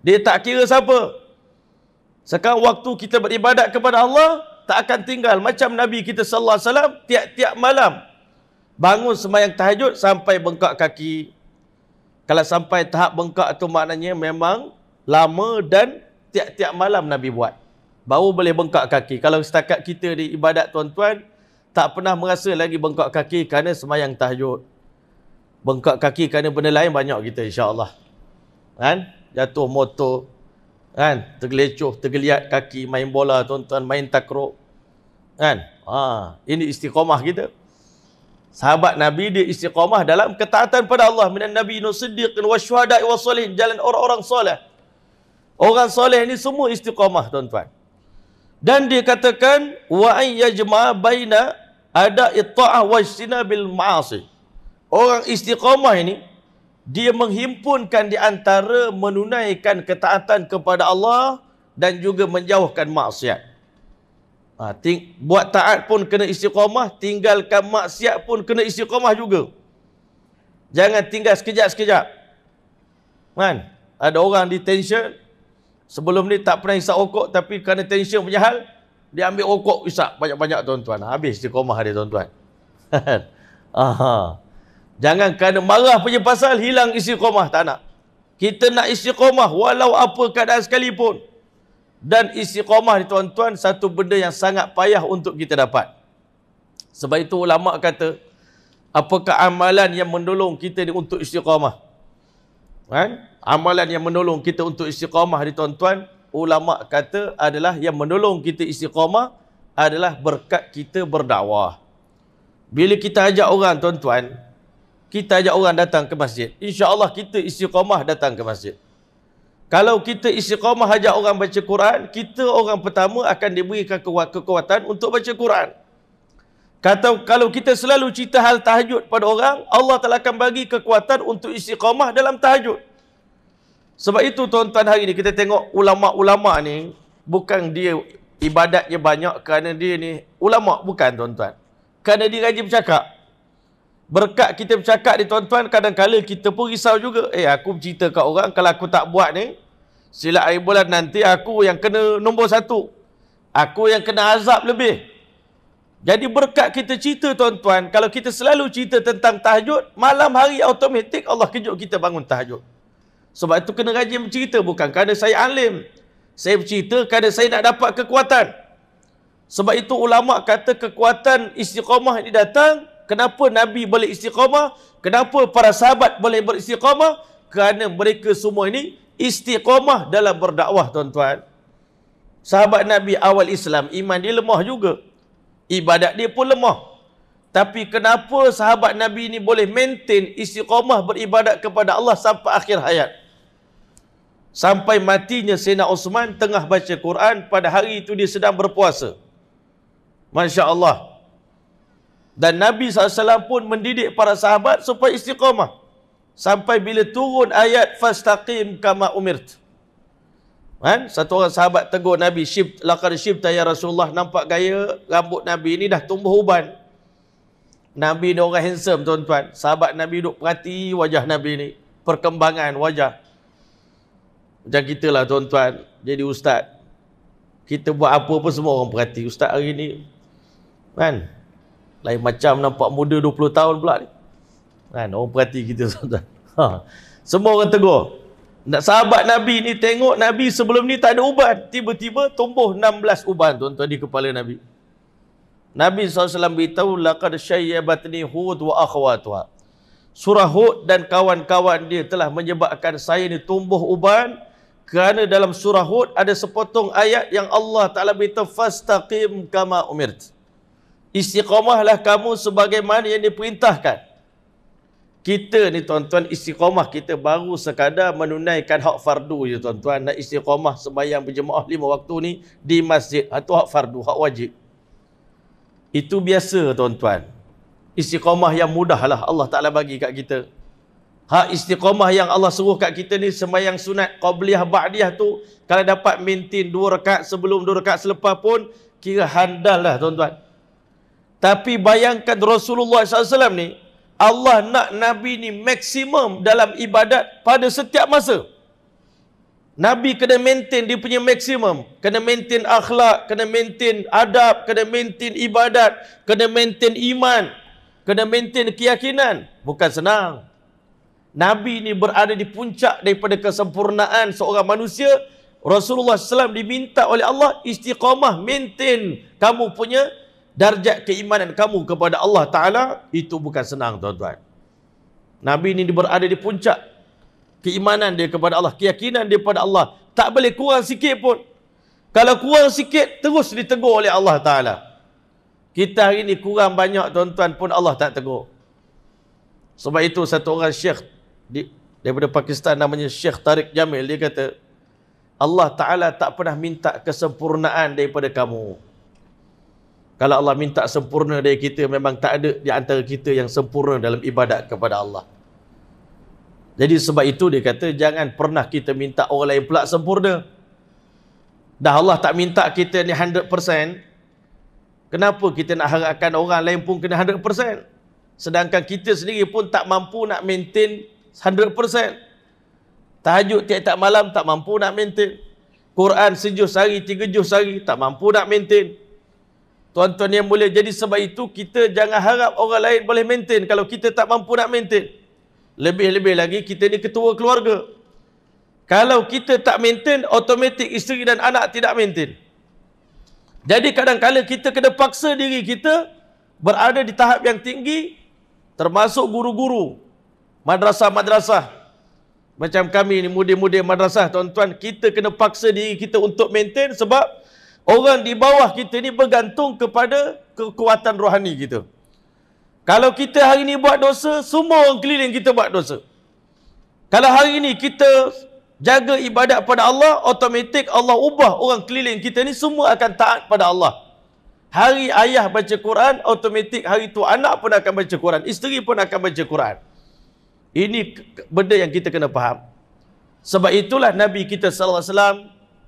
Dia tak kira siapa. Sekarang waktu kita beribadat kepada Allah, tak akan tinggal. Macam Nabi kita sallallahu alaihi wasallam, tiap-tiap malam bangun sembahyang tahajud sampai bengkak kaki. Kalau sampai tahap bengkak tu maknanya memang lama dan tiap-tiap malam Nabi buat. Baru boleh bengkak kaki. Kalau setakat kita di ibadat, tuan-tuan, tak pernah merasa lagi bengkak kaki kerana sembahyang tahajud. Bengkak kaki kerana benda lain banyak kita, insya-Allah. Kan? Jatuh motor, kan? Tergelecoh, tergeliat kaki, main bola, tuan-tuan, main takruk. Kan? Ini istiqamah kita. Sahabat Nabi dia istiqamah dalam ketaatan pada Allah. Minan Nabi Siddiqin wa syuhada'i wa salihin. Jalan orang-orang soleh. Orang soleh ni semua istiqamah, tuan-tuan. Dan dia katakan wa an yajma baina ada'i ta'ah wa ijtinabil ma'asi. Orang istiqamah ini dia menghimpunkan di antara menunaikan ketaatan kepada Allah dan juga menjauhkan maksiat. Buat taat pun kena istiqamah, tinggalkan maksiat pun kena istiqamah juga. Jangan tinggal sekejap-sekejap. Kan? Ada orang di tension, sebelum ni tak pernah isap rokok, tapi kerana tension punya hal, dia ambil rokok isap banyak-banyak tuan-tuan. Habis istiqamah dia tuan-tuan. Jangan kerana marah punya pasal hilang istiqamah, tak nak. Kita nak istiqamah walau apa keadaan sekalipun. Dan istiqamah ni tuan-tuan satu benda yang sangat payah untuk kita dapat. Sebab itu ulama kata, apakah amalan yang menolong kita ni untuk istiqamah? Kan? Amalan yang menolong kita untuk istiqamah ni tuan-tuan, ulama kata adalah yang menolong kita istiqamah adalah berkat kita berdakwah. Bila kita ajak orang tuan-tuan, kita ajak orang datang ke masjid, insya-Allah kita istiqamah datang ke masjid. Kalau kita istiqamah ajak orang baca Quran, kita orang pertama akan diberikan kekuatan untuk baca Quran. Kalau kita selalu cerita hal tahajud pada orang, Allah Ta'ala akan bagi kekuatan untuk istiqamah dalam tahajud. Sebab itu tuan-tuan, hari ni kita tengok ulama-ulama ni, bukan dia ibadatnya banyak kerana dia ni ulama, bukan tuan-tuan. Kerana dia rajin bercakap. Berkat kita bercakap ni tuan-tuan, kadang-kadang kita pun risau juga. Aku bercerita kat orang, kalau aku tak buat ni, sila akhir bulan nanti aku yang kena nombor 1. Aku yang kena azab lebih. Jadi berkat kita cerita tuan-tuan, kalau kita selalu cerita tentang tahajud, malam hari automatik Allah kejut kita bangun tahajud. Sebab itu kena rajin bercerita, bukan kerana saya alim. Saya bercerita kerana saya nak dapat kekuatan. Sebab itu ulama kata kekuatan istiqamah ini datang. Kenapa Nabi boleh istiqamah? Kenapa para sahabat boleh beristiqamah? Kerana mereka semua ini istiqamah dalam berdakwah tuan-tuan. Sahabat Nabi awal Islam, iman dia lemah juga. Ibadat dia pun lemah. Tapi kenapa sahabat Nabi ini boleh maintain istiqamah beribadat kepada Allah sampai akhir hayat? Sampai matinya Sayyidina Osman tengah baca Quran, pada hari itu dia sedang berpuasa. Masya Allah. Dan Nabi SAW pun mendidik para sahabat supaya istiqamah. Sampai bila turun ayat fastaqim kama umirt. Kan? Satu orang sahabat tegur Nabi, laqad syibta ya Rasulullah, nampak gaya rambut Nabi ni dah tumbuh uban. Nabi ni orang handsome tuan-tuan. Sahabat Nabi duduk perhati wajah Nabi ni, perkembangan wajah. Macam kita lah tuan-tuan, jadi ustaz. Kita buat apa pun semua orang perhati. Ustaz hari ni, kan? Lain macam nampak muda 20 tahun pula ni. Kan? Orang perhati kita tuan-tuan. Semua orang tegur. Sahabat Nabi ni tengok Nabi sebelum ni tak ada uban. Tiba-tiba tumbuh 16 uban tuan-tuan di kepala Nabi. Nabi SAW beritahu, laqad syayyabatni Hud wa akhwatuha. Surah Hud dan kawan-kawan dia telah menyebabkan saya ni tumbuh uban. Kerana dalam surah Hud ada sepotong ayat yang Allah Ta'ala beritahu, fastaqim kama umirt. Istiqamahlah kamu sebagaimana yang diperintahkan. Kita ni tuan-tuan, istiqamah kita baru sekadar menunaikan hak fardu je tuan-tuan. Nak istiqamah sembahyang berjemaah 5 waktu ni di masjid. Itu hak fardu, hak wajib. Itu biasa tuan-tuan. Istiqamah yang mudah lah Allah Ta'ala bagi kat kita. Hak istiqamah yang Allah suruh kat kita ni, sembahyang sunat qabliyah ba'diyah tu, kalau dapat maintain 2 rakaat sebelum 2 rakaat selepas pun, kira handal lah tuan-tuan. Tapi bayangkan Rasulullah SAW ni, Allah nak Nabi ni maksimum dalam ibadat pada setiap masa. Nabi kena maintain dia punya maksimum. Kena maintain akhlak, kena maintain adab, kena maintain ibadat, kena maintain iman, kena maintain keyakinan. Bukan senang. Nabi ni berada di puncak daripada kesempurnaan seorang manusia. Rasulullah SAW diminta oleh Allah istiqamah, maintain kamu punya darjat keimanan kamu kepada Allah Ta'ala. Itu bukan senang tuan-tuan. Nabi ni berada di puncak keimanan dia kepada Allah, keyakinan dia kepada Allah. Tak boleh kurang sikit pun. Kalau kurang sikit, terus ditegur oleh Allah Ta'ala. Kita hari ni kurang banyak tuan-tuan pun Allah tak tegur. Sebab itu satu orang syekh daripada Pakistan namanya Syekh Tariq Jamil, dia kata, Allah Ta'ala tak pernah minta kesempurnaan daripada kamu. Kalau Allah minta sempurna dari kita, memang tak ada di antara kita yang sempurna dalam ibadat kepada Allah. Jadi sebab itu dia kata, jangan pernah kita minta orang lain pula sempurna. Dah Allah tak minta kita ni 100%, kenapa kita nak harapkan orang lain pun kena 100%? Sedangkan kita sendiri pun tak mampu nak maintain 100%. Tahajud tiap-tiap malam tak mampu nak maintain. Quran sejuz sehari, 3 juz sehari, tak mampu nak maintain. Tuan-tuan yang mulia, jadi sebab itu kita jangan harap orang lain boleh maintain kalau kita tak mampu nak maintain. Lebih-lebih lagi kita ni ketua keluarga. Kalau kita tak maintain, automatik isteri dan anak tidak maintain. Jadi kadang-kadang kita kena paksa diri kita berada di tahap yang tinggi, termasuk guru-guru madrasah-madrasah. Macam kami ni, mudir-mudir madrasah, tuan-tuan, kita kena paksa diri kita untuk maintain sebab orang di bawah kita ni bergantung kepada kekuatan rohani kita. Kalau kita hari ni buat dosa, semua orang keliling kita buat dosa. Kalau hari ni kita jaga ibadat pada Allah, automatik Allah ubah orang keliling kita ni semua akan taat pada Allah. Hari ayah baca Quran, automatik hari tu anak pun akan baca Quran, isteri pun akan baca Quran. Ini benda yang kita kena faham. Sebab itulah Nabi kita sallallahu alaihi wasallam,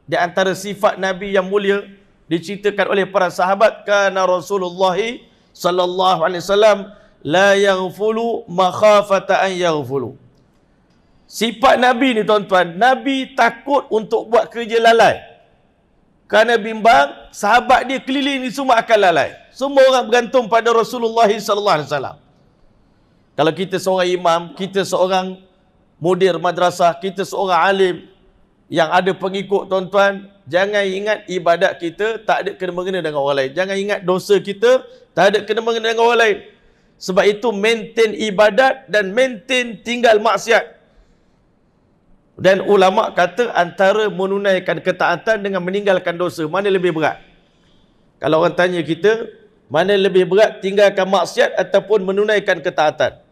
di antara sifat Nabi yang mulia diceritakan oleh para sahabat, kana Rasulullah sallallahu alaihi wasallam la yaghfulu makhafata an yaghfulu. Sifat Nabi ni tuan-tuan, Nabi takut untuk buat kerja lalai. Kerana bimbang sahabat dia keliling ni semua akan lalai. Semua orang bergantung pada Rasulullah sallallahu alaihi wasallam. Kalau kita seorang imam, kita seorang mudir madrasah, kita seorang alim yang ada pengikut, tuan-tuan, jangan ingat ibadat kita tak ada kena-mengena dengan orang lain. Jangan ingat dosa kita tak ada kena-mengena dengan orang lain. Sebab itu maintain ibadat dan maintain tinggal maksiat. Dan ulama kata antara menunaikan ketaatan dengan meninggalkan dosa, mana lebih berat? Kalau orang tanya kita, mana lebih berat, tinggalkan maksiat ataupun menunaikan ketaatan?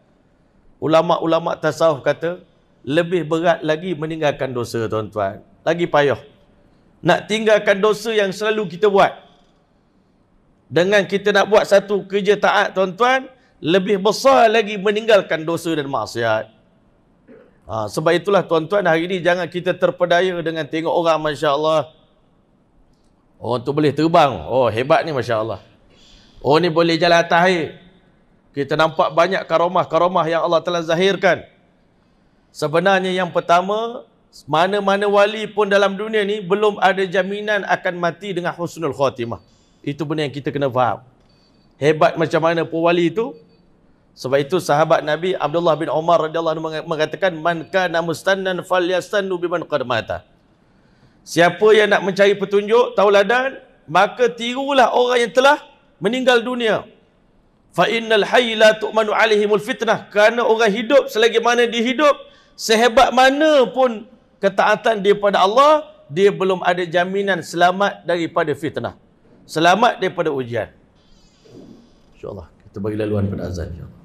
Ulama-ulama tasawuf kata, lebih berat lagi meninggalkan dosa, tuan-tuan. Lagi payah. Nak tinggalkan dosa yang selalu kita buat. Dengan kita nak buat satu kerja taat, tuan-tuan, lebih besar lagi meninggalkan dosa dan maksiat. Sebab itulah, tuan-tuan, hari ini jangan kita terpedaya dengan tengok orang, Masya Allah. Orang tu boleh terbang. Oh, hebat ni, Masya Allah. Oh, ni boleh jalan atas air. Kita nampak banyak karamah-karamah yang Allah telah zahirkan. Sebenarnya yang pertama, mana-mana wali pun dalam dunia ni belum ada jaminan akan mati dengan husnul khatimah. Itu benda yang kita kena faham. Hebat macam mana pun wali itu. Sebab itu sahabat Nabi Abdullah bin Umar radhiyallahu anhu mengatakan, man kana mustannan falyastannu biman qad mata. Siapa yang nak mencari petunjuk, tauladan, maka tirulah orang yang telah meninggal dunia. Fa innal hayy la tu'manu alaihimul fitnah. Kerana orang hidup, selagi mana dia hidup, sehebat mana pun ketaatan dia pada Allah, dia belum ada jaminan selamat daripada fitnah, selamat daripada ujian. InsyaAllah kita bagi laluan pada azan, insyaAllah.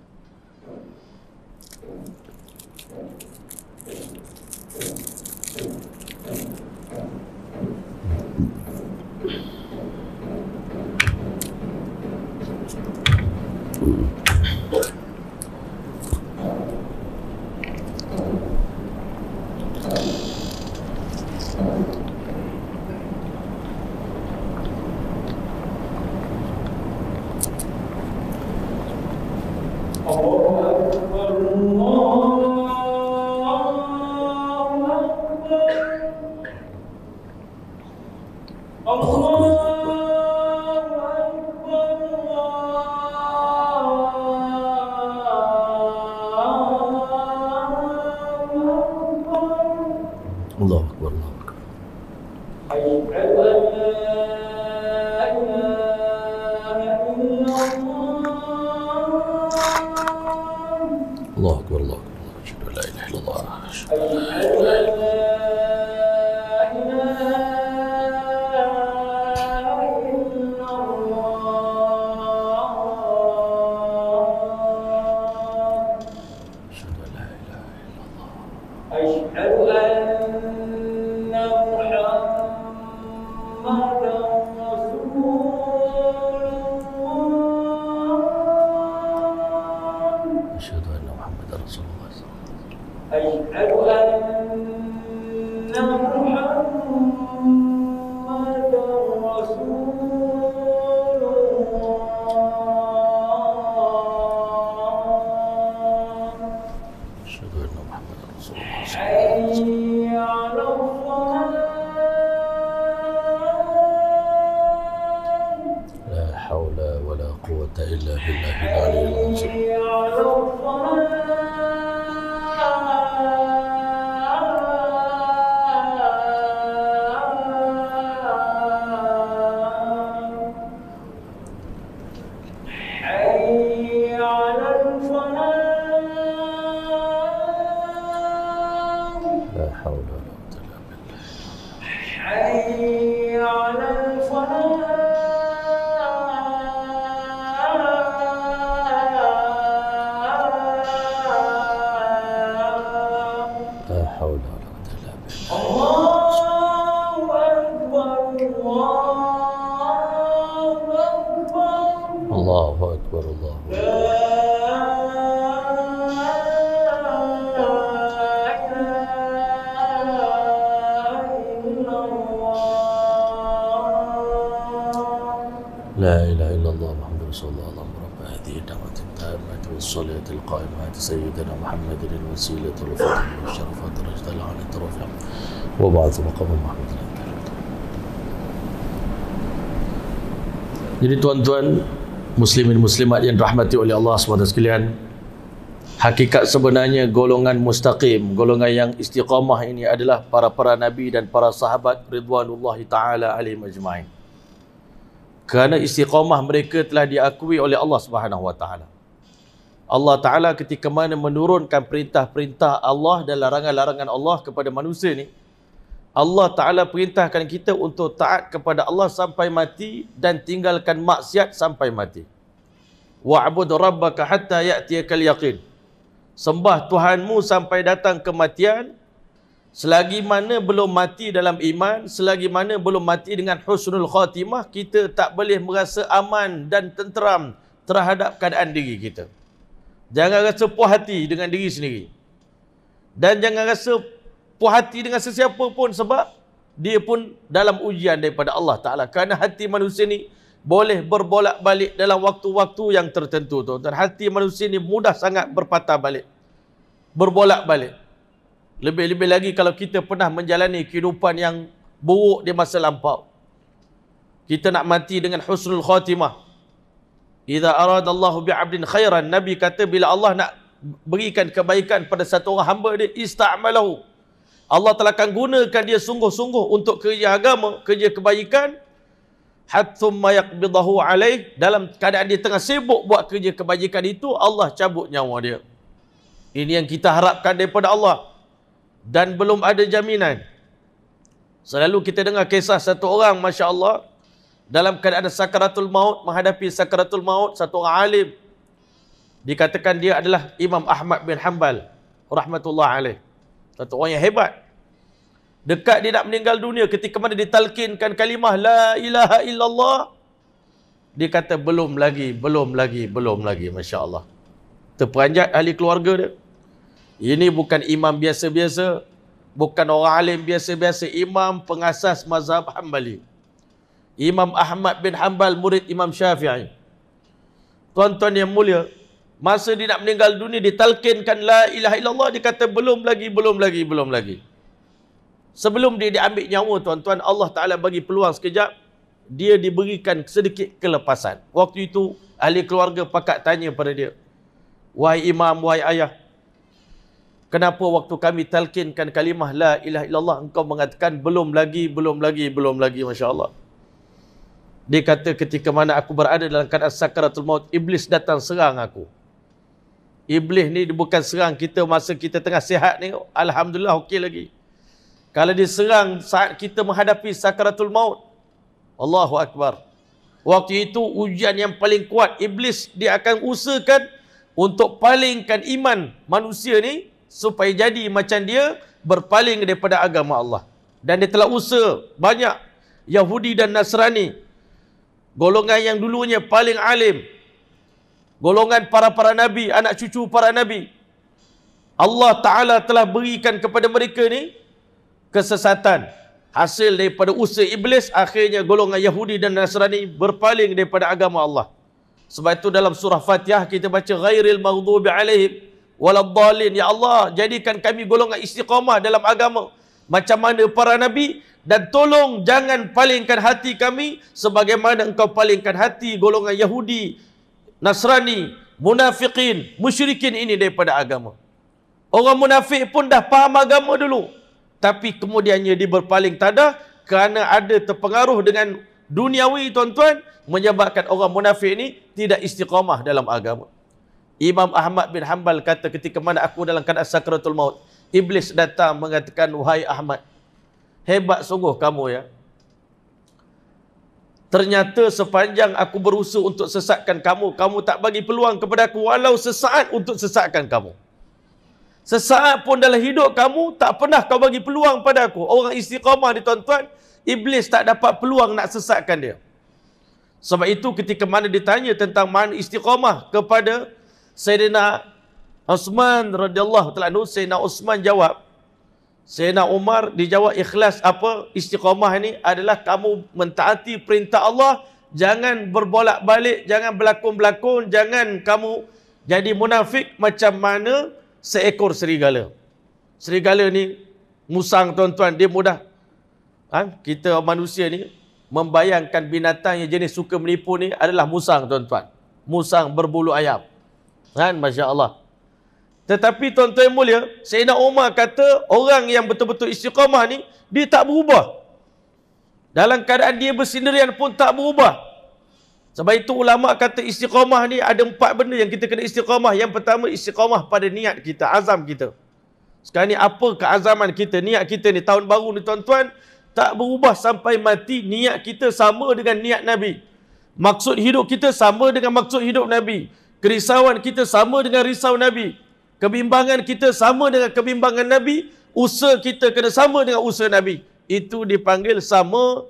أشهد أن محمدا أشهد أن محمدا رسول الله أشهد أن محمدا رسول الله حي على الصلاة لا حول ولا قوة إلا بالله العلي العظيم حي على لا حول ولا قوة إلا بالله حي على لا حول ولا قوة إلا بالله الله الله أكبر أكبر الله لا أكبر لا إله إلا الله محمد رسول الله اللهم رب هذه الدعوة التامة والصلاة القائمة سيدنا محمد الوسيلة والفضل والشرف والدرجة العالية الرفيع وبعث مقام محمد. Jadi tuan-tuan muslimin muslimat yang dirahmati oleh Allah SWT sekalian, hakikat sebenarnya golongan mustaqim, golongan yang istiqamah ini adalah para nabi dan para sahabat ridwanullahi ta'ala alaihim ajma'in. Kerana istiqamah mereka telah diakui oleh Allah Subhanahu wa taala. Allah Taala ketika mana menurunkan perintah-perintah Allah dan larangan-larangan Allah kepada manusia ni, Allah Taala perintahkan kita untuk taat kepada Allah sampai mati dan tinggalkan maksiat sampai mati. Wa'bud rabbaka hatta ya'tiyakal yaqin. Sembah Tuhanmu sampai datang kematian. Selagi mana belum mati dalam iman, selagi mana belum mati dengan husnul khatimah, kita tak boleh merasa aman dan tenteram terhadap keadaan diri kita. Jangan rasa puas hati dengan diri sendiri. Dan jangan rasa puas hati dengan sesiapa pun, sebab dia pun dalam ujian daripada Allah Ta'ala. Kerana hati manusia ni boleh berbolak-balik dalam waktu-waktu yang tertentu. Tuan-tuan, hati manusia ni mudah sangat berpatah balik, berbolak-balik. Lebih-lebih lagi kalau kita pernah menjalani kehidupan yang buruk di masa lampau. Kita nak mati dengan husnul khatimah. Idza aradallahu bi'abdin khairan, Nabi kata bila Allah nak berikan kebaikan pada satu orang hamba dia, ista'malahu. Allah telah akan gunakan dia sungguh-sungguh untuk kerja agama, kerja kebaikan. Hatsumma yaqbidahu alaih, dalam keadaan dia tengah sibuk buat kerja kebajikan itu, Allah cabut nyawa dia. Ini yang kita harapkan daripada Allah. Dan belum ada jaminan. Selalu kita dengar kisah satu orang, Masya Allah, dalam keadaan sakaratul maut, menghadapi sakaratul maut, satu orang alim. Dikatakan dia adalah Imam Ahmad bin Hanbal rahmatullah alaih. Satu orang yang hebat. Dekat dia nak meninggal dunia, ketika mana ditalkinkan kalimah La ilaha illallah, dia kata belum lagi, Masya Allah. Terperanjat ahli keluarga dia. Ini bukan imam biasa-biasa, bukan orang alim biasa-biasa, imam pengasas mazhab Hambali. Imam Ahmad bin Hanbal, murid Imam Syafi'i. Tuan-tuan yang mulia, masa dia nak meninggal dunia, ditalkinkan La ilaha illallah, dia kata belum lagi. Sebelum dia diambil nyawa, tuan-tuan, Allah Ta'ala bagi peluang sekejap, dia diberikan sedikit kelepasan. Waktu itu, ahli keluarga pakat tanya pada dia, wahai imam, wahai ayah, kenapa waktu kami talkinkan kalimah La ilaha illallah, engkau mengatakan belum lagi, Masya Allah. Dia kata ketika mana aku berada dalam keadaan sakaratul maut, iblis datang serang aku. Iblis ni bukan serang kita masa kita tengah sihat ni, alhamdulillah okey lagi. Kalau dia serang saat kita menghadapi sakaratul maut, Allahu Akbar. Waktu itu ujian yang paling kuat, iblis dia akan usahakan untuk palingkan iman manusia ni supaya jadi macam dia, berpaling daripada agama Allah. Dan dia telah usaha banyak Yahudi dan Nasrani, golongan yang dulunya paling alim, golongan para nabi, anak cucu para nabi, Allah Ta'ala telah berikan kepada mereka ni kesesatan. Hasil daripada usaha iblis, akhirnya golongan Yahudi dan Nasrani berpaling daripada agama Allah. Sebab itu dalam surah Fatihah kita baca ghairil maghdubi alaihim waladdallin. Ya Allah, jadikan kami golongan istiqamah dalam agama macam mana para nabi, dan tolong jangan palingkan hati kami sebagaimana engkau palingkan hati golongan Yahudi, Nasrani, munafikin, musyrikin ini daripada agama. Orang munafik pun dah faham agama dulu, tapi kemudiannya dia berpaling tadah kerana ada terpengaruh dengan duniawi, tuan-tuan, menyebabkan orang munafik ini tidak istiqamah dalam agama. Imam Ahmad bin Hanbal kata, ketika mana aku dalam keadaan sakratul maut, iblis datang mengatakan, wahai Ahmad, hebat sungguh kamu ya. Ternyata sepanjang aku berusaha untuk sesatkan kamu, kamu tak bagi peluang kepada aku walau sesaat untuk sesatkan kamu. Sesaat pun dalam hidup kamu tak pernah kau bagi peluang pada aku. Orang istiqamah ni, tuan-tuan, iblis tak dapat peluang nak sesatkan dia. Sebab itu ketika mana ditanya tentang mana istiqamah kepada Sayyidina Uthman radhiyallahu ta'ala anhu, Sayyidina Uthman jawab, Sayyidina Umar dijawab ikhlas apa istiqamah ini adalah kamu mentaati perintah Allah, jangan berbolak-balik, jangan berlakon-berlakon, jangan kamu jadi munafik macam mana seekor serigala. Serigala ni musang, tuan-tuan, dia mudah. Kita manusia ni membayangkan binatang yang jenis suka menipu ni adalah musang, tuan-tuan. Musang berbulu ayam. Masya Allah. Tetapi tuan-tuan yang mulia, Sayyidina Umar kata orang yang betul-betul istiqamah ni, dia tak berubah. Dalam keadaan dia bersendirian pun tak berubah. Sebab itu ulama kata istiqamah ni ada 4 benda yang kita kena istiqamah. Yang pertama, istiqamah pada niat kita, azam kita. Sekarang ni apa keazaman kita, niat kita ni, tahun baru ni, tuan-tuan, tak berubah sampai mati. Niat kita sama dengan niat Nabi. Maksud hidup kita sama dengan maksud hidup Nabi. Kerisauan kita sama dengan risau Nabi. Kebimbangan kita sama dengan kebimbangan Nabi. Usaha kita kena sama dengan usaha Nabi. Itu dipanggil sama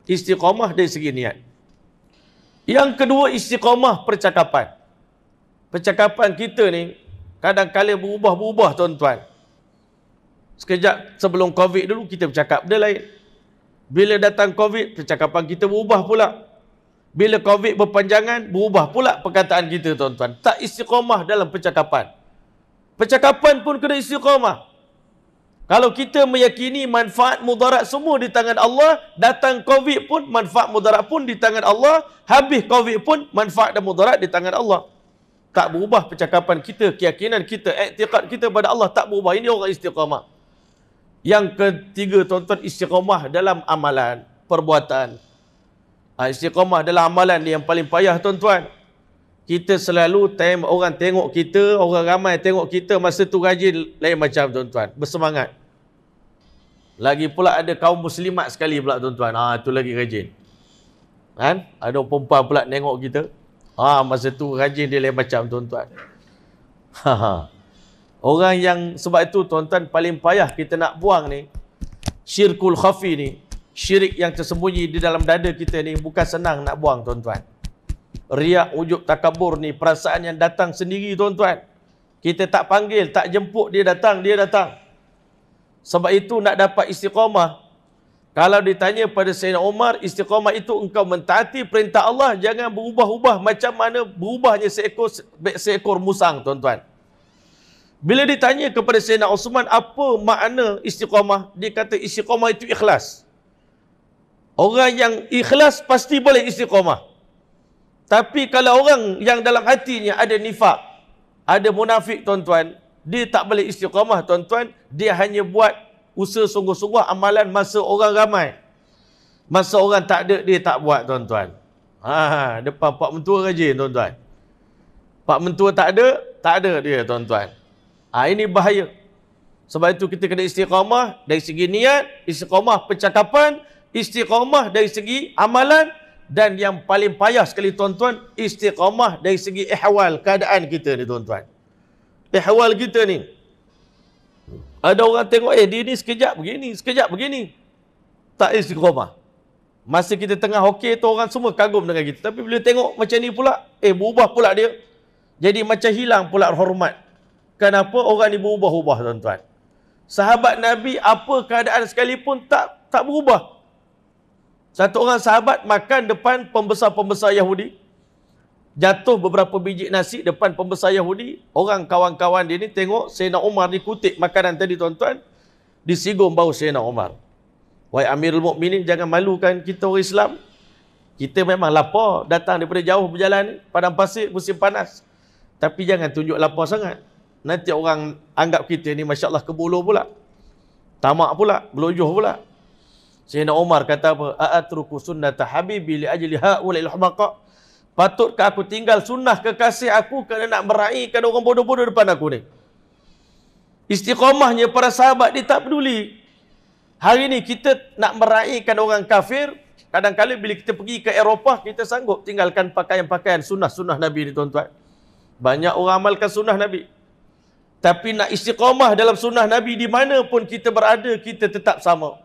istiqamah dari segi niat. Yang kedua, istiqamah percakapan. Percakapan kita ni kadang-kadang berubah-ubah, tuan-tuan. Sekejap sebelum Covid dulu kita bercakap benda lain. Bila datang Covid, percakapan kita berubah pula. Bila Covid berpanjangan, berubah pula perkataan kita, tuan-tuan. Tak istiqamah dalam percakapan. Percakapan pun kena istiqamah. Kalau kita meyakini manfaat mudarat semua di tangan Allah, datang Covid pun manfaat mudarat pun di tangan Allah, habis Covid pun manfaat dan mudarat di tangan Allah. Tak berubah percakapan kita, keyakinan kita, iktikad kita pada Allah tak berubah. Ini orang istiqamah. Yang ketiga, tuan-tuan, istiqamah dalam amalan, perbuatan. Istiqamah dalam amalan ni yang paling payah, tuan-tuan. Kita selalu orang tengok kita, orang ramai tengok kita masa tu rajin lain macam, tuan-tuan. Bersemangat. Lagi pula ada kaum muslimat sekali pula, tuan-tuan. Itu lagi rajin. Ada perempuan pula tengok kita. Masa tu rajin dia lain macam, tuan-tuan. Orang yang, sebab itu, tuan-tuan, paling payah kita nak buang ni, syirkul khafi ni, syirik yang tersembunyi di dalam dada kita ni, bukan senang nak buang, tuan-tuan. Riak, ujub, takabur ni, perasaan yang datang sendiri, tuan-tuan. Kita tak panggil, tak jemput, dia datang, dia datang. Sebab itu nak dapat istiqamah. Kalau ditanya pada Sayyidina Umar, istiqamah itu engkau mentaati perintah Allah, jangan berubah-ubah macam mana berubahnya seekor musang, tuan-tuan. Bila ditanya kepada Sayyidina Uthman, apa makna istiqamah? Dia kata istiqamah itu ikhlas. Orang yang ikhlas pasti boleh istiqamah. Tapi kalau orang yang dalam hatinya ada nifak, ada munafik, tuan-tuan, dia tak boleh istiqamah, tuan-tuan. Dia hanya buat usaha sungguh-sungguh amalan masa orang ramai. Masa orang tak ada, dia tak buat, tuan-tuan. Depan Pak Mentua rajin, tuan-tuan. Pak Mentua tak ada dia, tuan-tuan. Ini bahaya. Sebab itu kita kena istiqamah dari segi niat, istiqamah percakapan, istiqamah dari segi amalan, dan yang paling payah sekali, tuan-tuan, istiqamah dari segi ihwal, keadaan kita ni, tuan-tuan. Ihwal kita ni. Ada orang tengok, dia ni sekejap begini. Tak istiqamah. Masa kita tengah okey tu, orang semua kagum dengan kita. Tapi bila tengok macam ni pula, berubah pula dia. Jadi macam hilang pula hormat kenapa orang ni berubah-ubah tuan-tuan. Sahabat Nabi apa keadaan sekalipun tak berubah. Satu orang sahabat makan depan pembesar-pembesar Yahudi. Jatuh beberapa biji nasi depan pembesar Yahudi. Orang kawan-kawan dia ni tengok Sayyidina Umar dikutip makanan tadi tuan-tuan. Disinggung bau Sayyidina Umar. Wahai Amirul Mukminin, jangan malukan kita orang Islam. Kita memang lapar, datang daripada jauh berjalan padang pasir musim panas. Tapi jangan tunjuk lapar sangat. Nanti orang anggap kita ni masya-Allah kebulu pula. Tamak pula, belojoh pula. Sayyidina Umar kata apa? A'atruku sunnata habibi li ajli haulil humaqa. Patutkah aku tinggal sunnah kekasih aku kerana nak meraihkan orang bodoh-bodoh depan aku ni? Istiqamahnya para sahabat dia tak peduli. Hari ni kita nak meraihkan orang kafir, kadang-kadang bila kita pergi ke Eropah, kita sanggup tinggalkan pakaian-pakaian sunnah-sunnah Nabi ni tuan-tuan. Banyak orang amalkan sunnah Nabi. Tapi nak istiqamah dalam sunnah Nabi di mana pun kita berada, kita tetap sama.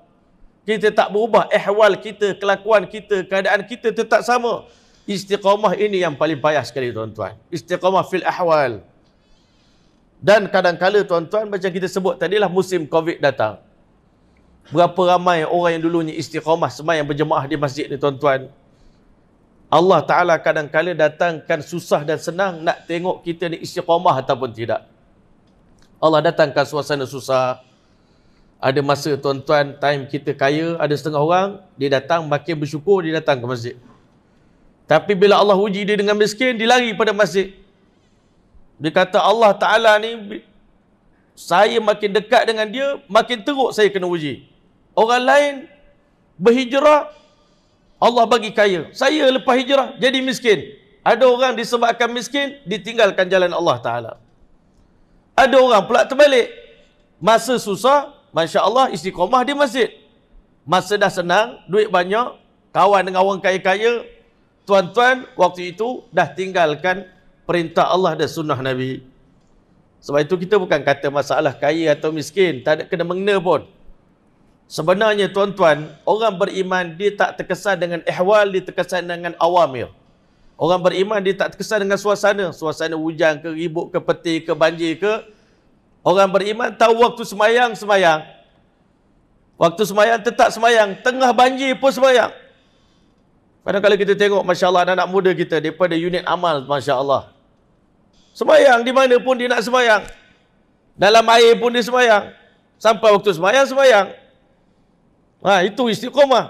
Kita tak berubah, ihwal kita, kelakuan kita, keadaan kita tetap sama. Istiqamah ini yang paling payah sekali tuan-tuan. Istiqamah fil ahwal. Dan kadang-kala tuan-tuan, macam kita sebut tadilah musim Covid datang. Berapa ramai orang yang dulunya istiqamah sembahyang berjemaah di masjid ni tuan-tuan. Allah Ta'ala kadang-kala datangkan susah dan senang nak tengok kita ni istiqamah ataupun tidak. Allah datangkan suasana susah. Ada masa tuan-tuan, time kita kaya, ada setengah orang, dia datang makin bersyukur, dia datang ke masjid. Tapi bila Allah uji dia dengan miskin, dia lari pada masjid. Dia kata Allah Ta'ala ni, saya makin dekat dengan dia, makin teruk saya kena uji. Orang lain berhijrah, Allah bagi kaya. Saya lepas hijrah, jadi miskin. Ada orang disebabkan miskin, ditinggalkan jalan Allah Ta'ala. Ada orang pula terbalik. Masa susah, Masya Allah, istiqamah di masjid. Masa dah senang, duit banyak, kawan dengan orang kaya-kaya, tuan-tuan, waktu itu dah tinggalkan perintah Allah dan sunnah Nabi. Sebab itu kita bukan kata masalah kaya atau miskin, tak ada kena mengena pun. Sebenarnya tuan-tuan, orang beriman dia tak terkesan dengan ihwal, dia terkesan dengan awamir. Orang beriman dia tak terkesan dengan suasana. Suasana hujan ke, ribut ke, petir ke, banjir ke. Orang beriman tahu waktu semayang, semayang. Waktu semayang tetap semayang. Tengah banjir pun semayang. Kadang-kadang kita tengok, Masya Allah, anak-anak muda kita daripada unit amal, Masya Allah. Semayang di mana pun dia nak semayang. Dalam air pun dia semayang. Sampai waktu semayang, semayang. Itu istiqamah.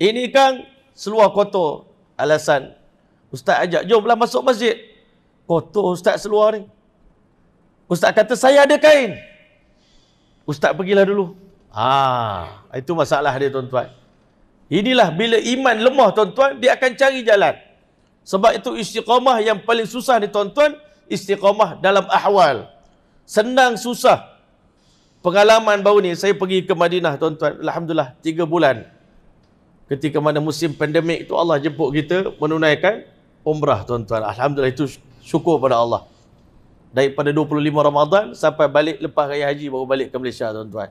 Ini kan seluar kotor. Alasan, Ustaz ajak, jomlah masuk masjid. Kotor Ustaz seluar ni. Ustaz kata, saya ada kain. Ustaz pergilah dulu. Itu masalah dia tuan-tuan. Inilah bila iman lemah tuan-tuan, dia akan cari jalan. Sebab itu istiqamah yang paling susah ni tuan-tuan, istiqamah dalam ahwal. Senang susah. Pengalaman baru ni, saya pergi ke Madinah tuan-tuan. Alhamdulillah, 3 bulan. Ketika mana musim pandemik itu Allah jemput kita menunaikan umrah tuan-tuan. Alhamdulillah, itu syukur pada Allah. Daripada 25 Ramadan sampai balik lepas raya haji baru balik ke Malaysia tuan-tuan.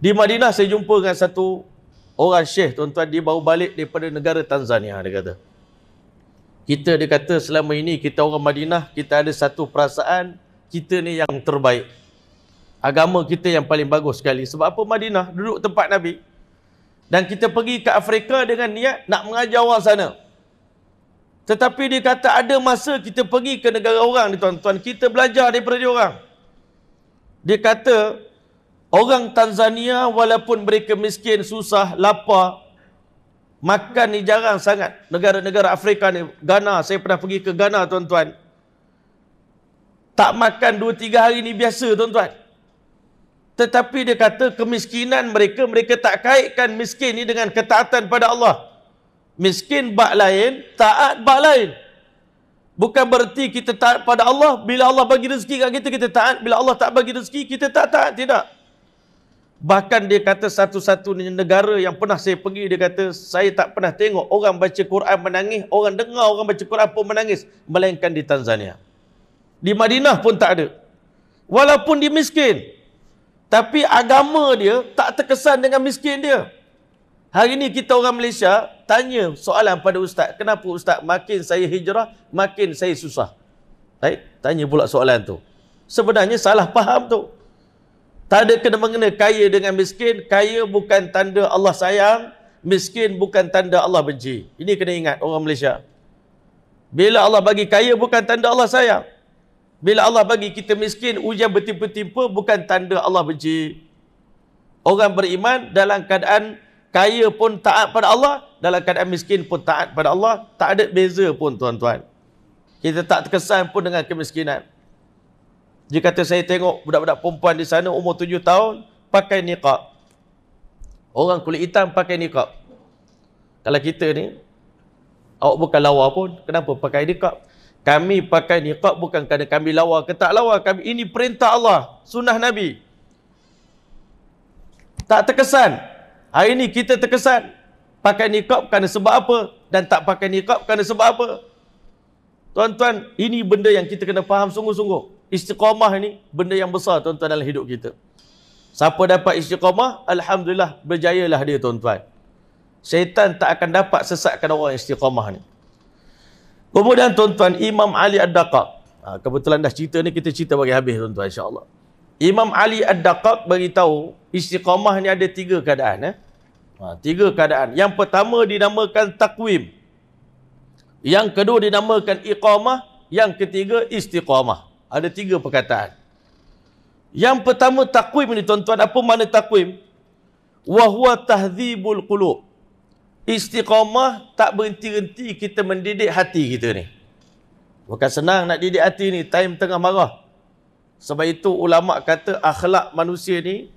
Di Madinah saya jumpa dengan satu orang syekh tuan-tuan, dia baru balik daripada negara Tanzania, dia kata. Dia kata selama ini kita orang Madinah, kita ada satu perasaan kita ni yang terbaik. Agama kita yang paling bagus sekali. Sebab apa? Madinah duduk tempat Nabi. Dan kita pergi ke Afrika dengan niat nak mengajar orang sana. Tetapi dia kata ada masa kita pergi ke negara orang ni tuan-tuan, kita belajar daripada dia orang. Dia kata orang Tanzania walaupun mereka miskin, susah, lapar, makan ni jarang sangat. Negara-negara Afrika ni, Ghana, saya pernah pergi ke Ghana tuan-tuan. Tak makan 2-3 hari ni biasa tuan-tuan. Tetapi dia kata kemiskinan mereka, mereka tak kaitkan miskin ni dengan ketaatan pada Allah. Miskin bab lain, taat bab lain. Bukan berarti kita taat pada Allah, bila Allah bagi rezeki kat kita, kita taat. Bila Allah tak bagi rezeki, kita tak taat. Tidak. Bahkan dia kata satu-satunya negara yang pernah saya pergi, dia kata saya tak pernah tengok orang baca Quran menangis, orang dengar orang baca Quran pun menangis, melainkan di Tanzania. Di Madinah pun tak ada. Walaupun dia miskin, tapi agama dia tak terkesan dengan miskin dia. Hari ni kita orang Malaysia tanya soalan pada ustaz, kenapa ustaz makin saya hijrah, makin saya susah? Baik, tanya pula soalan tu. Sebenarnya salah faham tu. Tak ada kena-mengena kaya dengan miskin. Kaya bukan tanda Allah sayang, miskin bukan tanda Allah benci. Ini kena ingat orang Malaysia. Bila Allah bagi kaya bukan tanda Allah sayang. Bila Allah bagi kita miskin, ujian bertimpa-timpa bukan tanda Allah benci. Orang beriman dalam keadaan kaya pun taat pada Allah, dalam keadaan miskin pun taat pada Allah. Tak ada beza pun tuan-tuan. Kita tak terkesan pun dengan kemiskinan. Jika kata saya tengok budak-budak perempuan di sana umur 7 tahun pakai niqab. Orang kulit hitam pakai niqab. Kalau kita ni, awak bukan lawa pun, kenapa pakai niqab? Kami pakai niqab bukan kerana kami lawa ke tak lawa. Ini perintah Allah, sunnah Nabi. Tak terkesan. Hari ini kita terkesan. Pakai niqab kerana sebab apa? Dan tak pakai niqab kerana sebab apa? Tuan-tuan, ini benda yang kita kena faham sungguh-sungguh. Istiqamah ini benda yang besar tuan-tuan dalam hidup kita. Siapa dapat istiqamah, alhamdulillah berjayalah dia tuan-tuan. Syaitan tak akan dapat sesatkan orang istiqamah ni. Kemudian tuan-tuan, Imam Ali Ad-Daqqaq. Kebetulan dah cerita ni, kita cerita bagi habis tuan-tuan insya-Allah. Imam Ali Ad-Daqqaq beritahu istiqamah ni ada 3 keadaan. 3 keadaan. Yang pertama dinamakan takwim. Yang kedua dinamakan iqamah. Yang ketiga istiqamah. Ada 3 perkataan. Yang pertama takwim ni tuan-tuan. Apa makna takwim? Wahuwa tahdzibul qulub. Istiqamah tak berhenti-henti kita mendidik hati kita ni. Bukan senang nak didik hati ni time tengah marah. Sebab itu ulama kata akhlak manusia ni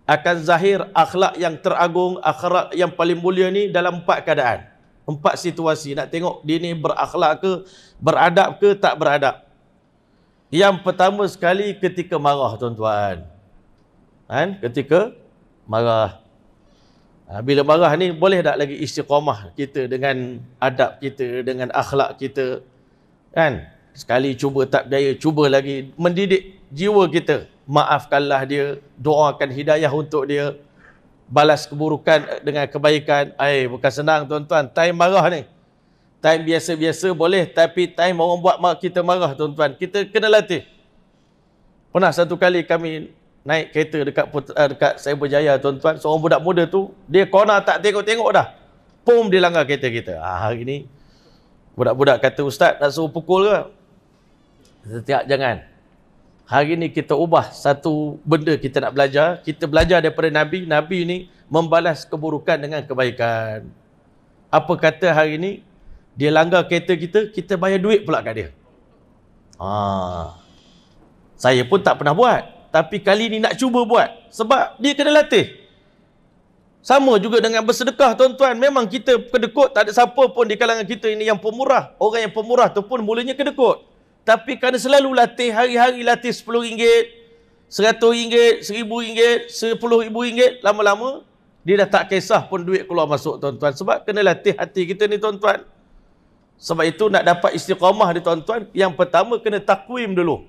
akan zahir akhlak yang teragung, akhlak yang paling mulia ni dalam 4 keadaan. 4 situasi. Nak tengok dia ni berakhlak ke, beradab ke, tak beradab. Yang pertama sekali ketika marah tuan-tuan. Ketika marah. Bila marah ni boleh tak lagi istiqamah kita dengan adab kita, dengan akhlak kita. Sekali cuba tak berjaya, cuba lagi mendidik jiwa kita. Maafkanlah dia, doakan hidayah untuk dia, balas keburukan dengan kebaikan. Bukan senang tuan-tuan. Time marah ni, time biasa-biasa boleh, tapi time orang buat kita marah tuan-tuan, kita kena latih. Pernah satu kali kami naik kereta dekat Cyberjaya tuan-tuan, seorang budak muda tu, dia corner tak tengok-tengok dah, pum dia langgar kereta kita. Hari ni budak-budak kata, ustaz nak suruh pukul ke? Setiap jangan. Hari ni kita ubah satu benda kita nak belajar. Kita belajar daripada Nabi. Nabi ni membalas keburukan dengan kebaikan. Apa kata hari ni dia langgar kereta kita, kita bayar duit pula kat dia. Saya pun tak pernah buat, tapi kali ni nak cuba buat. Sebab dia kena latih. Sama juga dengan bersedekah tuan-tuan. Memang kita kedekut, tak ada siapa pun di kalangan kita ini yang pemurah. Orang yang pemurah tu pun mulanya kedekut. Tapi kerana selalu latih, hari-hari latih RM10, RM100, RM1000, RM10,000, lama-lama dia dah tak kisah pun duit keluar masuk tuan-tuan. Sebab kena latih hati kita ni tuan-tuan. Sebab itu nak dapat istiqamah ni tuan-tuan, yang pertama kena takwim dulu.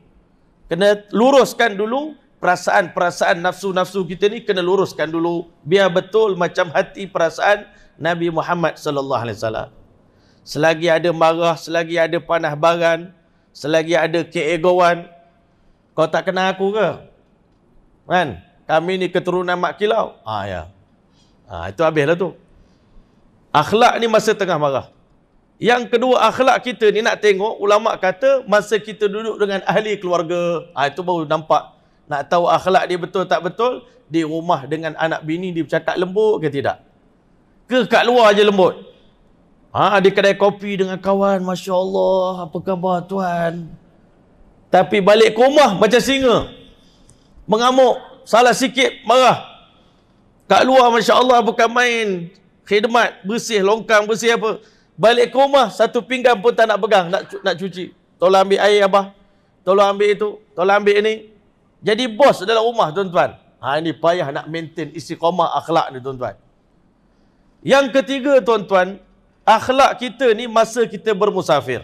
Kena luruskan dulu perasaan-perasaan nafsu-nafsu kita ni, kena luruskan dulu biar betul macam hati perasaan Nabi Muhammad sallallahu alaihi wasallam. Selagi ada marah, selagi ada panah baran, selagi ada keegoan, kau tak kenal aku ke? Kami ni keturunan mak kilau. Itu habislah tu. Akhlak ni masa tengah marah. Yang kedua, akhlak kita ni nak tengok, ulama kata masa kita duduk dengan ahli keluarga. Itu baru nampak. Nak tahu akhlak dia betul tak betul, di rumah dengan anak bini dia bercakap lembut ke tidak? Ke kat luar je lembut? Di kedai kopi dengan kawan, Masya Allah, apa khabar tuan? Tapi balik ke rumah macam singa. Mengamuk, salah sikit, marah. Kat luar, Masya Allah, bukan main khidmat, bersih longkang, bersih apa. Balik ke rumah, satu pinggan pun tak nak pegang, nak cuci. Tolong ambil air abah, tolong ambil itu, tolong ambil ini. Jadi bos dalam rumah tuan-tuan. Ini payah nak maintain istiqamah akhlak ni tuan-tuan. Yang ketiga tuan-tuan, akhlak kita ni masa kita bermusafir.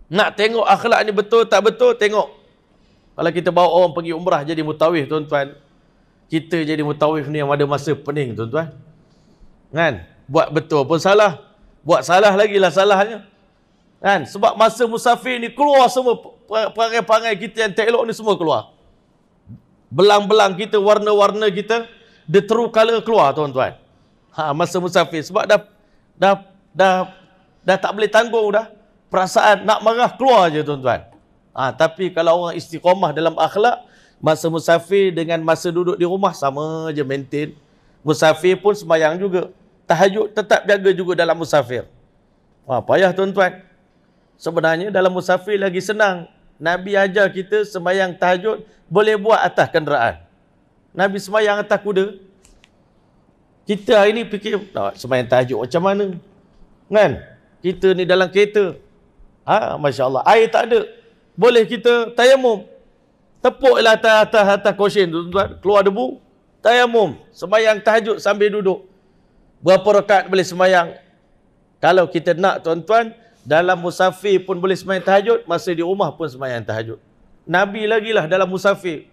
Nak tengok akhlak ni betul tak betul, tengok. Kalau kita bawa orang pergi umrah jadi mutawif tuan-tuan, kita jadi mutawif ni yang ada masa pening tuan-tuan. Buat betul pun salah, buat salah lagi lah salahnya. Sebab masa musafir ni keluar semua perangai-perangai kita yang tak elok ni semua keluar. Belang-belang kita, warna-warna kita, the true color keluar tuan-tuan. Masa musafir. Sebab dah tak boleh tanggung dah. Perasaan nak marah keluar je tuan-tuan. Tapi kalau orang istiqamah dalam akhlak, masa musafir dengan masa duduk di rumah sama je maintain. Musafir pun sembahyang juga. Tahajud tetap jaga juga dalam musafir. Payah tuan-tuan. Sebenarnya dalam musafir lagi senang. Nabi ajar kita sembahyang tahajud boleh buat atas kenderaan. Nabi sembahyang atas kuda. Kita hari ni fikir sembahyang tahajud macam mana? Kan? Kita ni dalam kereta. Masya Allah. Air tak ada. Boleh kita tayamum. Tepuklah atas kosen tuan-tuan. Keluar debu. Tayamum. Sembahyang tahajud sambil duduk. Berapa rakaat boleh sembahyang? Kalau kita nak tuan-tuan, dalam musafir pun boleh sembahyang tahajud, masa di rumah pun sembahyang tahajud. Nabi lagi lah dalam musafir.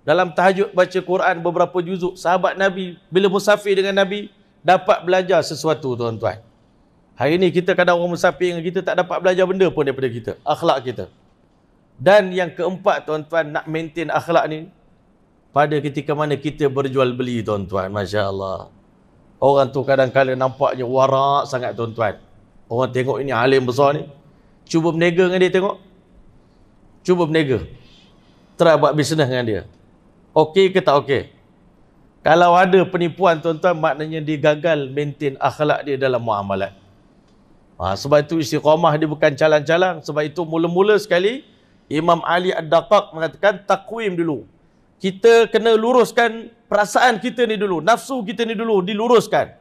Dalam tahajud baca Quran beberapa juzuk. Sahabat Nabi, bila musafir dengan Nabi, dapat belajar sesuatu tuan-tuan. Hari ni kita kadang orang musafir dengan kita tak dapat belajar benda pun daripada kita. Akhlak kita. Dan yang keempat tuan-tuan, nak maintain akhlak ni, pada ketika mana kita berjual beli tuan-tuan. Masya Allah. Orang tu kadang-kadang nampaknya warak sangat tuan-tuan. Orang tengok ini alim besar ni. Cuba berniaga dengan dia tengok. Cuba berniaga. Try buat bisnes dengan dia. Okey ke tak okey? Kalau ada penipuan tuan-tuan, maknanya dia gagal maintain akhlak dia dalam muamalat. Sebab itu istiqamah dia bukan calang-calang. Sebab itu mula-mula sekali Imam Ali Ad-Daqaq mengatakan takwim dulu. Kita kena luruskan perasaan kita ni dulu. Nafsu kita ni dulu diluruskan.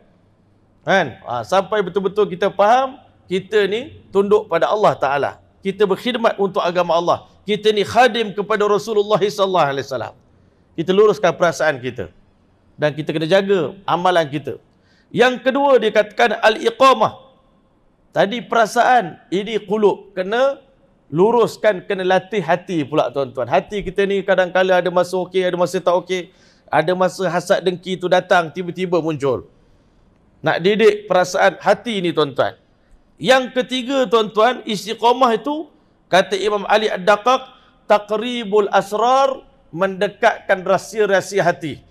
Kan? Sampai betul-betul kita faham kita ni tunduk pada Allah Ta'ala. Kita berkhidmat untuk agama Allah. Kita ni khadim kepada Rasulullah SAW. Kita luruskan perasaan kita. Dan kita kena jaga amalan kita. Yang kedua dia katakan al-iqamah. Tadi perasaan, ini qulub. Kena luruskan, kena latih hati pula tuan-tuan. Hati kita ni kadang-kadang ada masa okey, ada masa tak okey. Ada masa hasad dengki tu datang, tiba-tiba muncul. Nak didik perasaan hati ni tuan-tuan. Yang ketiga tuan-tuan, istiqamah itu, kata Imam Ali Ad-Daqaq, taqribul asrar, mendekatkan rahsia-rahsia hati.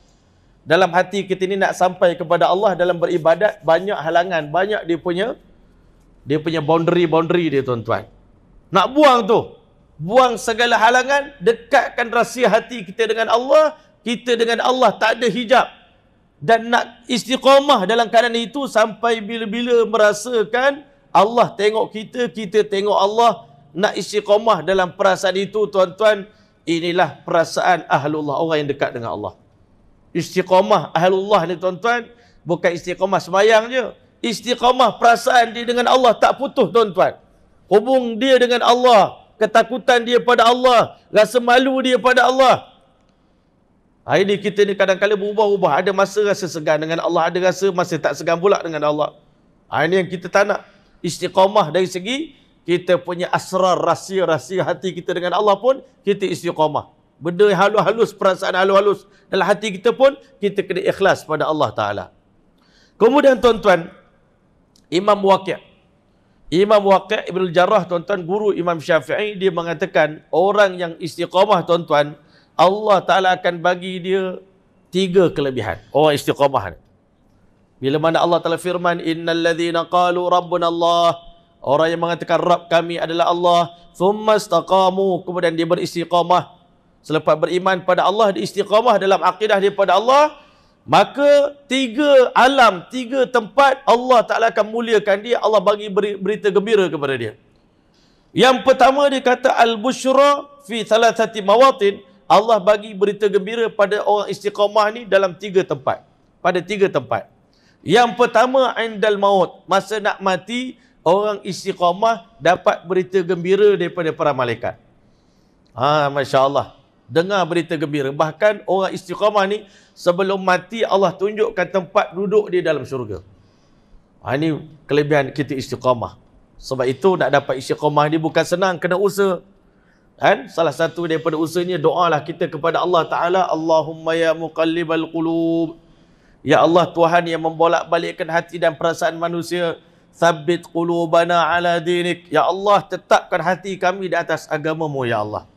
Dalam hati kita ni nak sampai kepada Allah dalam beribadat, banyak halangan, banyak dia punya boundary dia tuan-tuan. Nak buang tu. Buang segala halangan, dekatkan rahsia hati kita dengan Allah, kita dengan Allah tak ada hijab. Dan nak istiqamah dalam keadaan itu sampai bila-bila merasakan Allah tengok kita, kita tengok Allah. Nak istiqamah dalam perasaan itu tuan-tuan, inilah perasaan ahlullah, orang yang dekat dengan Allah. Istiqamah ahlullah ni tuan-tuan, bukan istiqamah sembahyang je. Istiqamah perasaan dia dengan Allah tak putus tuan-tuan. Hubung dia dengan Allah, ketakutan dia pada Allah, rasa malu dia pada Allah. Hari ni kita ni kadang-kadang berubah-ubah. Ada masa rasa segan dengan Allah, ada rasa masa tak segan pula dengan Allah. Ini yang kita tak nak. Istiqamah dari segi kita punya asrar, rahsia-rahsia hati kita dengan Allah pun kita istiqamah. Benda halus-halus, perasaan halus-halus dalam hati kita pun kita kena ikhlas pada Allah Ta'ala. Kemudian tuan-tuan, Imam Waqi' Ibn Jarrah tuan-tuan, guru Imam Syafi'i, dia mengatakan orang yang istiqamah tuan-tuan, Allah Ta'ala akan bagi dia 3 kelebihan. Orang istiqamah ni. Bila mana Allah Ta'ala firman, innal ladzina qalu rabbuna Allah, orang yang mengatakan Rabb kami adalah Allah, thumma istaqamu, kemudian dia beristiqamah. Selepas beriman pada Allah, dia istiqamah dalam akidah dia pada Allah, maka 3 alam, 3 tempat Allah Ta'ala akan muliakan dia. Allah bagi berita gembira kepada dia. Yang pertama dia kata al-busyra fi thalathati mawatin. Allah bagi berita gembira pada orang istiqamah ni dalam 3 tempat. Pada 3 tempat. Yang pertama indal maut, masa nak mati, orang istiqamah dapat berita gembira daripada para malaikat. Masya Allah. Dengar berita gembira. Bahkan orang istiqamah ni sebelum mati Allah tunjukkan tempat duduk dia dalam syurga. Ini kelebihan kita istiqamah. Sebab itu nak dapat istiqamah ni bukan senang, kena usaha. Kan? Salah satu daripada usahanya doalah kita kepada Allah Ta'ala, Allahumma ya muqallibal qulub. Ya Allah Tuhan yang membolak-balikkan hati dan perasaan manusia, Thabbit qulubana ala dinik. Ya Allah, tetapkan hati kami di atas agamamu, ya Allah.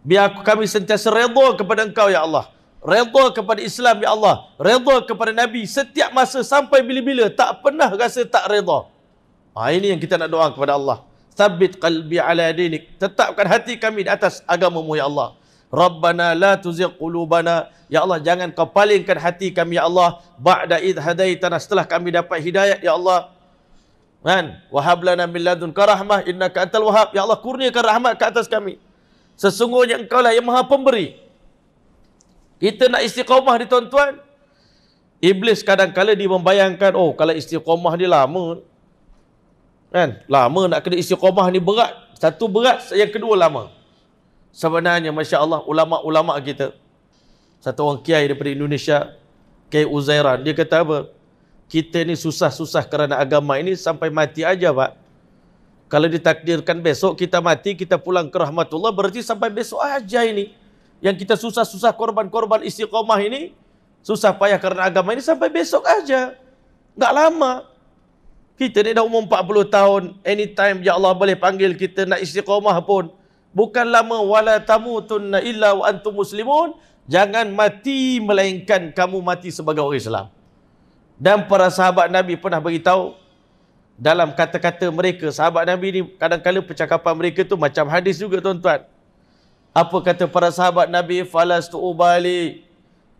Biar kami sentiasa redha kepada Engkau, ya Allah. Redha kepada Islam, ya Allah. Redha kepada Nabi setiap masa sampai bila-bila. Tak pernah rasa tak redha. Ini yang kita nak doa kepada Allah. Thabbit qalbi ala dinik. Tetapkan hati kami di atas agamamu, ya Allah. Rabbana la tuzigh qulubana. Ya Allah, jangan kau palingkan hati kami, ya Allah. Ba'da idh hadaitana, setelah kami dapat hidayat, ya Allah. Kan? Wahab lana min ladunka rahmah innaka antal wahhab. Ya Allah, kurniakan rahmat ke atas kami. Sesungguhnya Engkau lah yang Maha Pemberi. Kita nak istiqamah ni tuan-tuan. Iblis kadang-kala dia membayangkan, oh kalau istiqamah ni lama. Kan? Lama nak kena istiqamah ni berat. Satu berat, yang kedua lama. Sebenarnya Masya Allah, ulama-ulama kita. Satu orang kiai daripada Indonesia, Kiai Uzairan, dia kata apa? Kita ni susah-susah kerana agama ini sampai mati aja, Pak. Kalau ditakdirkan besok kita mati, kita pulang ke rahmatullah, berarti sampai besok aja ini. Yang kita susah-susah korban-korban istiqamah ini, susah payah kerana agama ini sampai besok aja. Tak lama. Kita ni dah umur 40 tahun, anytime ya Allah boleh panggil kita nak istiqamah pun. Bukan lama, wala tamutunna illa wa antum muslimun. Jangan mati melainkan kamu mati sebagai orang Islam. Dan para sahabat Nabi pernah beritahu dalam kata-kata mereka, sahabat Nabi ni kadang-kadang percakapan mereka tu macam hadis juga tuan-tuan. Apa kata para sahabat Nabi? Falastu ubali.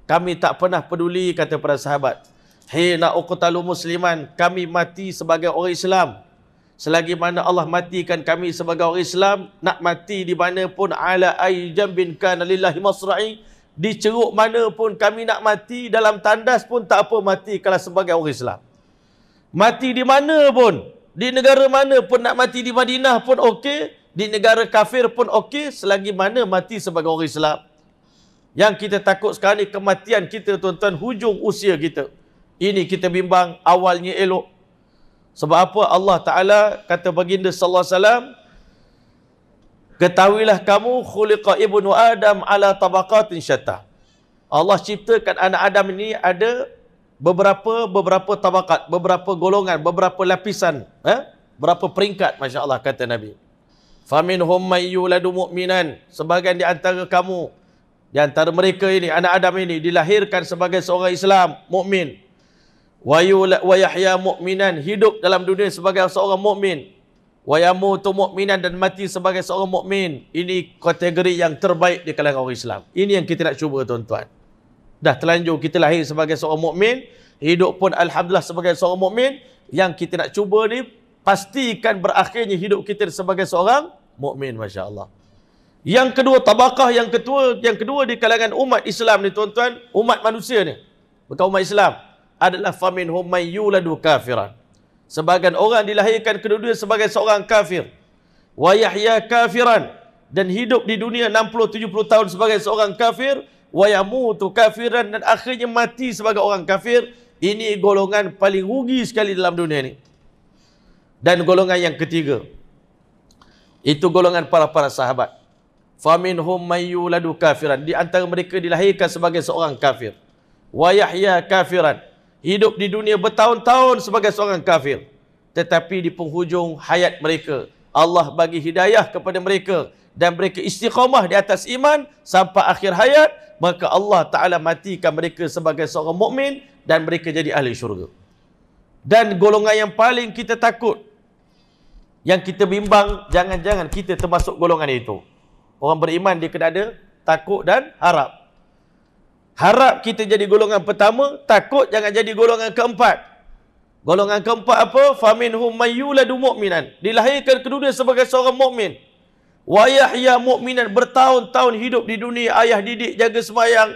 Kami tak pernah peduli, kata para sahabat. Hina uqtalu musliman, kami mati sebagai orang Islam. Selagi mana Allah matikan kami sebagai orang Islam, nak mati di mana pun, ala ay jambin kana lillahi masra'i, di ceruk mana pun kami nak mati, dalam tandas pun tak apa mati kalau sebagai orang Islam. Mati di mana pun, di negara mana pun, nak mati di Madinah pun okey, di negara kafir pun okey, selagi mana mati sebagai orang Islam. Yang kita takut sekarang ni kematian kita tuan-tuan, hujung usia kita. Ini kita bimbang, awalnya elok. Sebab apa? Allah Ta'ala kata baginda sallallahu alaihi wasallam, ketahuilah kamu khuliqa ibnu Adam ala tabaqatin syatta. Allah ciptakan anak Adam ini ada beberapa tabaqat, beberapa golongan, beberapa lapisan, berapa peringkat, Masya Allah, kata Nabi. Faminhum may yuladu mu'minan, sebahagian di antara kamu, di antara mereka ini, anak Adam ini dilahirkan sebagai seorang Islam, mukmin. Wa yahya mu'minan, hidup dalam dunia sebagai seorang mukmin. Wa yamutu mu'minan, dan mati sebagai seorang mukmin. Ini kategori yang terbaik di kalangan orang Islam. Ini yang kita nak cuba tuan-tuan. Dah terlanjur kita lahir sebagai seorang mukmin, hidup pun alhamdulillah sebagai seorang mukmin. Yang kita nak cuba ni pastikan berakhirnya hidup kita sebagai seorang mukmin, masya-Allah. Yang kedua, tabaqah yang kedua di kalangan umat Islam ni tuan-tuan, umat manusia ni, bukan umat Islam, adalah faminhum may yuladu kafiran. Sebagian orang dilahirkan ke dunia sebagai seorang kafir. Wa yahya kafiran, dan hidup di dunia 60-70 tahun sebagai seorang kafir. Wa yamutu kafiran, dan akhirnya mati sebagai orang kafir. Ini golongan paling rugi sekali dalam dunia ni. Dan golongan yang ketiga, itu golongan para sahabat. Faminhum may yuladu kafiran, di antara mereka dilahirkan sebagai seorang kafir. Wa yahya kafiran, hidup di dunia bertahun-tahun sebagai seorang kafir. Tetapi di penghujung hayat mereka, Allah bagi hidayah kepada mereka, dan mereka istiqamah di atas iman sampai akhir hayat. Maka Allah Ta'ala matikan mereka sebagai seorang mukmin, dan mereka jadi ahli syurga. Dan golongan yang paling kita takut, yang kita bimbang, jangan-jangan kita termasuk golongan itu. Orang beriman dia kena ada takut dan harap. Harap kita jadi golongan pertama, takut jangan jadi golongan keempat. Golongan keempat apa? Faminhum may yuladu mu'minan, dilahirkan ke dunia sebagai seorang mukmin. Wa yahya mu'minan, bertahun-tahun hidup di dunia, ayah didik jaga sembahyang,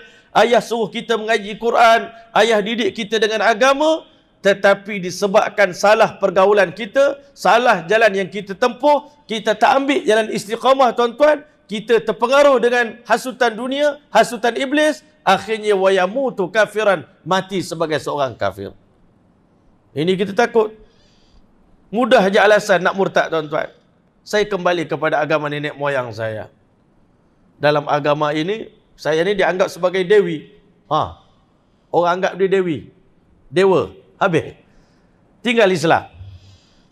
ayah suruh kita mengaji Quran, ayah didik kita dengan agama, tetapi disebabkan salah pergaulan kita, salah jalan yang kita tempuh, kita tak ambil jalan istiqamah tuan-tuan, kita terpengaruh dengan hasutan dunia, hasutan iblis, akhirnya wayamutu kafiran, mati sebagai seorang kafir. Ini kita takut. Mudah aja alasan nak murtad tuan-tuan. Saya kembali kepada agama nenek moyang saya. Dalam agama ini, saya ni dianggap sebagai dewi. Orang anggap dia dewi, dewa, habis. Tinggal Islam.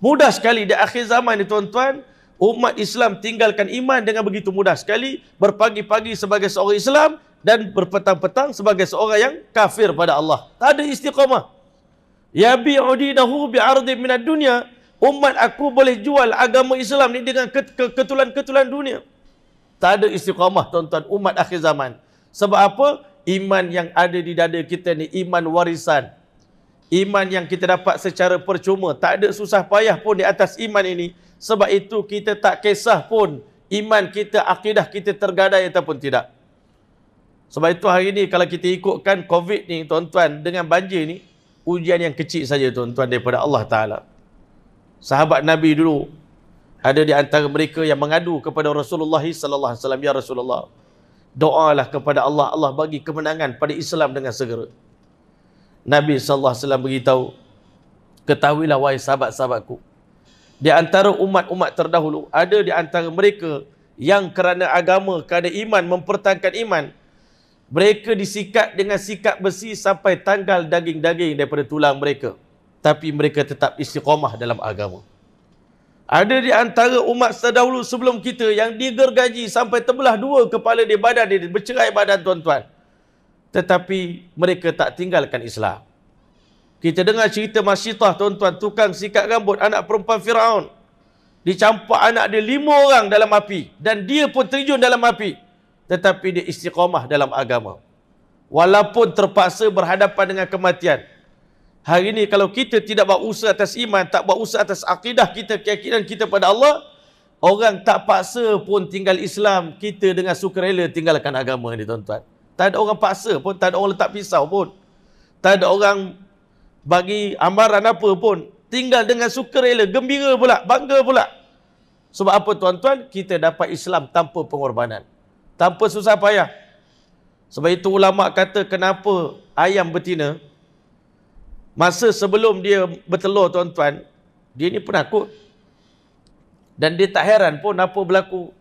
Mudah sekali di akhir zaman ni tuan-tuan, umat Islam tinggalkan iman dengan begitu mudah sekali, berpagi-pagi sebagai seorang Islam dan berpetang-petang sebagai seorang yang kafir pada Allah. Tak ada istiqamah. Yabi'u dinahu bi'ardin minad dunya. Umat aku boleh jual agama Islam ni dengan ketulan-ketulan dunia. Tak ada istiqamah tuan-tuan umat akhir zaman. Sebab apa? Iman yang ada di dada kita ni iman warisan. Iman yang kita dapat secara percuma. Tak ada susah payah pun di atas iman ini. Sebab itu kita tak kisah pun iman kita, akidah kita tergadai ataupun tidak. Sebab itu hari ini kalau kita ikutkan COVID ni tuan-tuan dengan banjir ni, ujian yang kecil saja tuan-tuan daripada Allah Ta'ala. Sahabat Nabi dulu, ada di antara mereka yang mengadu kepada Rasulullah sallallahu alaihi wasallam, ya Rasulullah, doalah kepada Allah, Allah bagi kemenangan pada Islam dengan segera. Nabi sallallahu alaihi wasallam beritahu, ketahuilah wahai sahabat-sahabatku, di antara umat-umat terdahulu, ada di antara mereka yang kerana agama, kerana iman, mempertahankan iman, mereka disikat dengan sikat besi sampai tanggal daging-daging daripada tulang mereka. Tapi mereka tetap istiqamah dalam agama. Ada di antara umat terdahulu sebelum kita yang digergaji sampai terbelah dua kepala di badan dia, bercerai badan tuan-tuan. Tetapi mereka tak tinggalkan Islam. Kita dengar cerita Masyitah tuan-tuan, tukang sikat rambut anak perempuan Firaun. Dicampak anak dia 5 orang dalam api. Dan dia pun terjun dalam api. Tetapi dia istiqamah dalam agama. Walaupun terpaksa berhadapan dengan kematian. Hari ini kalau kita tidak buat usaha atas iman, tak buat usaha atas akidah kita, keyakinan kita pada Allah, orang tak paksa pun tinggal Islam, kita dengan sukarela tinggalkan agama ni tuan-tuan. Tak ada orang paksa pun, tak ada orang letak pisau pun. Tak ada orang bagi amaran apa pun. Tinggal dengan sukarela, gembira pula, bangga pula. Sebab apa tuan-tuan? Kita dapat Islam tanpa pengorbanan. Tanpa susah payah. Sebab itu ulama kata kenapa ayam betina, masa sebelum dia bertelur tuan-tuan, dia ni penakut. Dan dia tak heran pun apa berlaku.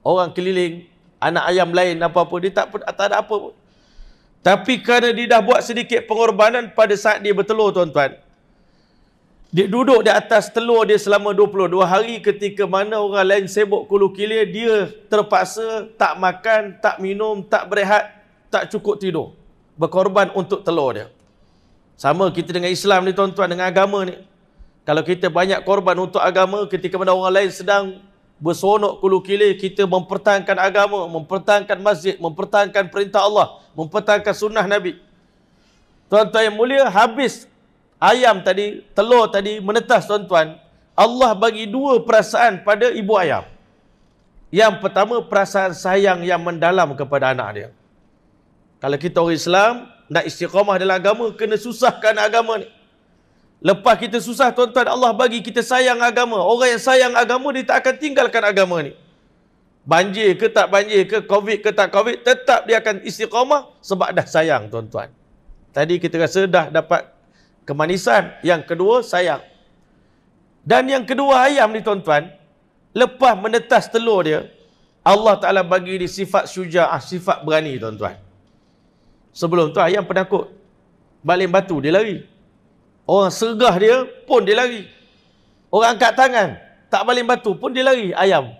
Orang keliling, anak ayam lain apa-apa, dia tak ada apa pun. Tapi kerana dia dah buat sedikit pengorbanan pada saat dia bertelur tuan-tuan, dia duduk di atas telur dia selama 22 hari, ketika mana orang lain sibuk kulu kilir, dia terpaksa tak makan, tak minum, tak berehat, tak cukup tidur. Berkorban untuk telur dia. Sama kita dengan Islam ni tuan-tuan, dengan agama ni. Kalau kita banyak korban untuk agama, ketika mana orang lain sedang bersonok kulu kilir, kita mempertahankan agama, mempertahankan masjid, mempertahankan perintah Allah, mempertahankan sunnah Nabi. Tuan-tuan yang mulia, habis ayam tadi, telur tadi menetas tuan-tuan, Allah bagi 2 perasaan pada ibu ayam. Yang pertama, perasaan sayang yang mendalam kepada anak dia. Kalau kita orang Islam, nak istiqamah dalam agama, kena susahkan agama ni. Lepas kita susah tuan-tuan, Allah bagi kita sayang agama. Orang yang sayang agama, dia tak akan tinggalkan agama ni. Banjir ke tak banjir ke, COVID ke tak COVID, tetap dia akan istiqamah sebab dah sayang tuan-tuan. Tadi kita rasa dah dapat kemanisan. Yang kedua, sayang. Dan yang kedua ayam ni tuan-tuan, lepas menetas telur dia, Allah Ta'ala bagi dia sifat syuja'ah, sifat berani tuan-tuan. Sebelum tu ayam penakut. Baling batu dia lari. Orang sergah dia pun dia lari. Orang angkat tangan tak baling batu pun dia lari, ayam.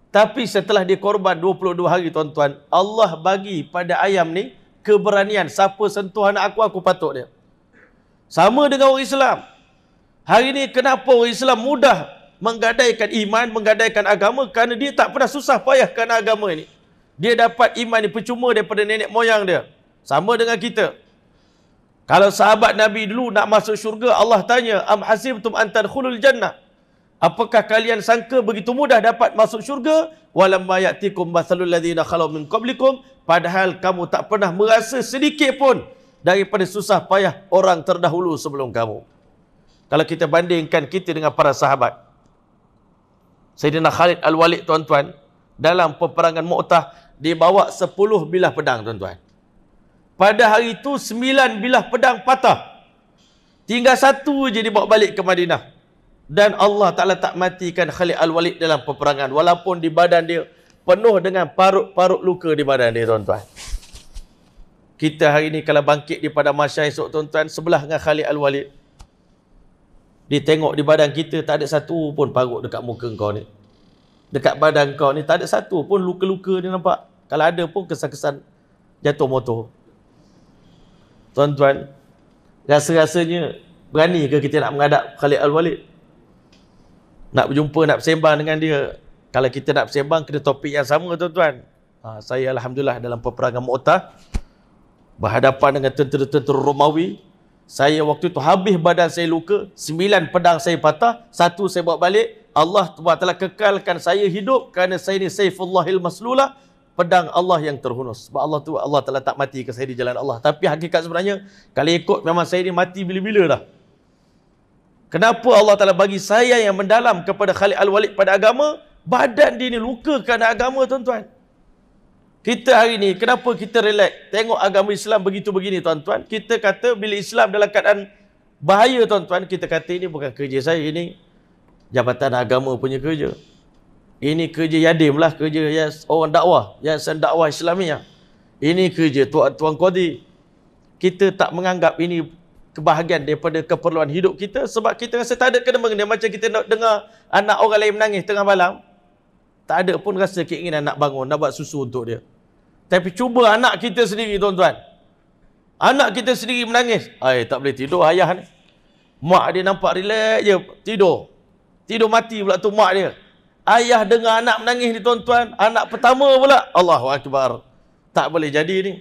Tapi setelah dia korban 22 hari tuan-tuan, Allah bagi pada ayam ni keberanian. Siapa sentuh anak aku patuk dia. Sama dengan orang Islam. Hari ni kenapa orang Islam mudah menggadaikan iman, menggadaikan agama? Kerana dia tak pernah susah payah kerana agama ni. Dia dapat iman ni percuma daripada nenek moyang dia. Sama dengan kita. Kalau sahabat Nabi dulu nak masuk syurga, Allah tanya, am hasibtum an tadkhulul jannah? Apakah kalian sangka begitu mudah dapat masuk syurga? Walamma ya'tikum mathalul ladzina khalu min qablikum, padahal kamu tak pernah merasa sedikit pun daripada susah payah orang terdahulu sebelum kamu. Kalau kita bandingkan kita dengan para sahabat, Sayyidina Khalid Al-Walid tuan-tuan, dalam peperangan Mu'tah, dia bawa 10 bilah pedang tuan-tuan. Pada hari itu 9 bilah pedang patah. Tinggal 1 je dibawa balik ke Madinah. Dan Allah Ta'ala tak matikan Khalid Al-Walid dalam peperangan. Walaupun di badan dia penuh dengan parut-parut luka di badan dia tuan-tuan. Kita hari ini kalau bangkit di pada masyarakat esok tuan-tuan, sebelah dengan Khalid Al-Walid. Dia tengok di badan kita, tak ada satu pun parut dekat muka kau ni. Dekat badan kau ni tak ada satu pun luka-luka dia nampak. Kalau ada pun kesan-kesan jatuh motor. Tuan-tuan, rasa-rasanya berani ke kita nak menghadap Khalid Al-Walid? Nak berjumpa, nak bersembang dengan dia. Kalau kita nak bersembang, kena topik yang sama, tuan-tuan. Saya Alhamdulillah dalam peperangan Mu'tah, berhadapan dengan tentera-tentera Romawi. Saya waktu itu habis badan saya luka, 9 pedang saya patah, 1 saya bawa balik. Allah telah kekalkan saya hidup kerana saya ni Saifullahil Maslulah, pedang Allah yang terhunus. Sebab Allah telah tak matikan saya di jalan Allah. Tapi hakikat sebenarnya, kalau ikut memang saya ni mati bila-bila dah. Kenapa Allah Ta'ala bagi saya yang mendalam kepada Khalid Al-Walid pada agama? Badan dia ni luka kerana agama, tuan-tuan. Kita hari ni, kenapa kita relax? Tengok agama Islam begitu begini, tuan-tuan. Kita kata bila Islam dalam keadaan bahaya, tuan-tuan, kita kata ini bukan kerja saya, ini Jabatan Agama punya kerja. Ini kerja Yadim lah, kerja orang dakwah, Yayasan Dakwah Islamiah. Ini kerja Tuan Qadi. Kita tak menganggap ini kebahagiaan daripada keperluan hidup kita sebab kita rasa tak ada kena mengena. Macam kita nak dengar anak orang lain menangis tengah malam, tak ada pun rasa keinginan nak bangun, nak buat susu untuk dia. Tapi cuba anak kita sendiri, tuan-tuan. Anak kita sendiri menangis. Tak boleh tidur ayah ni. Mak dia nampak relax je, tidur. Tidur mati pula tu mak dia. Ayah dengar anak menangis ni, tuan-tuan. Anak pertama pula. Allahu Akbar. Tak boleh jadi ni.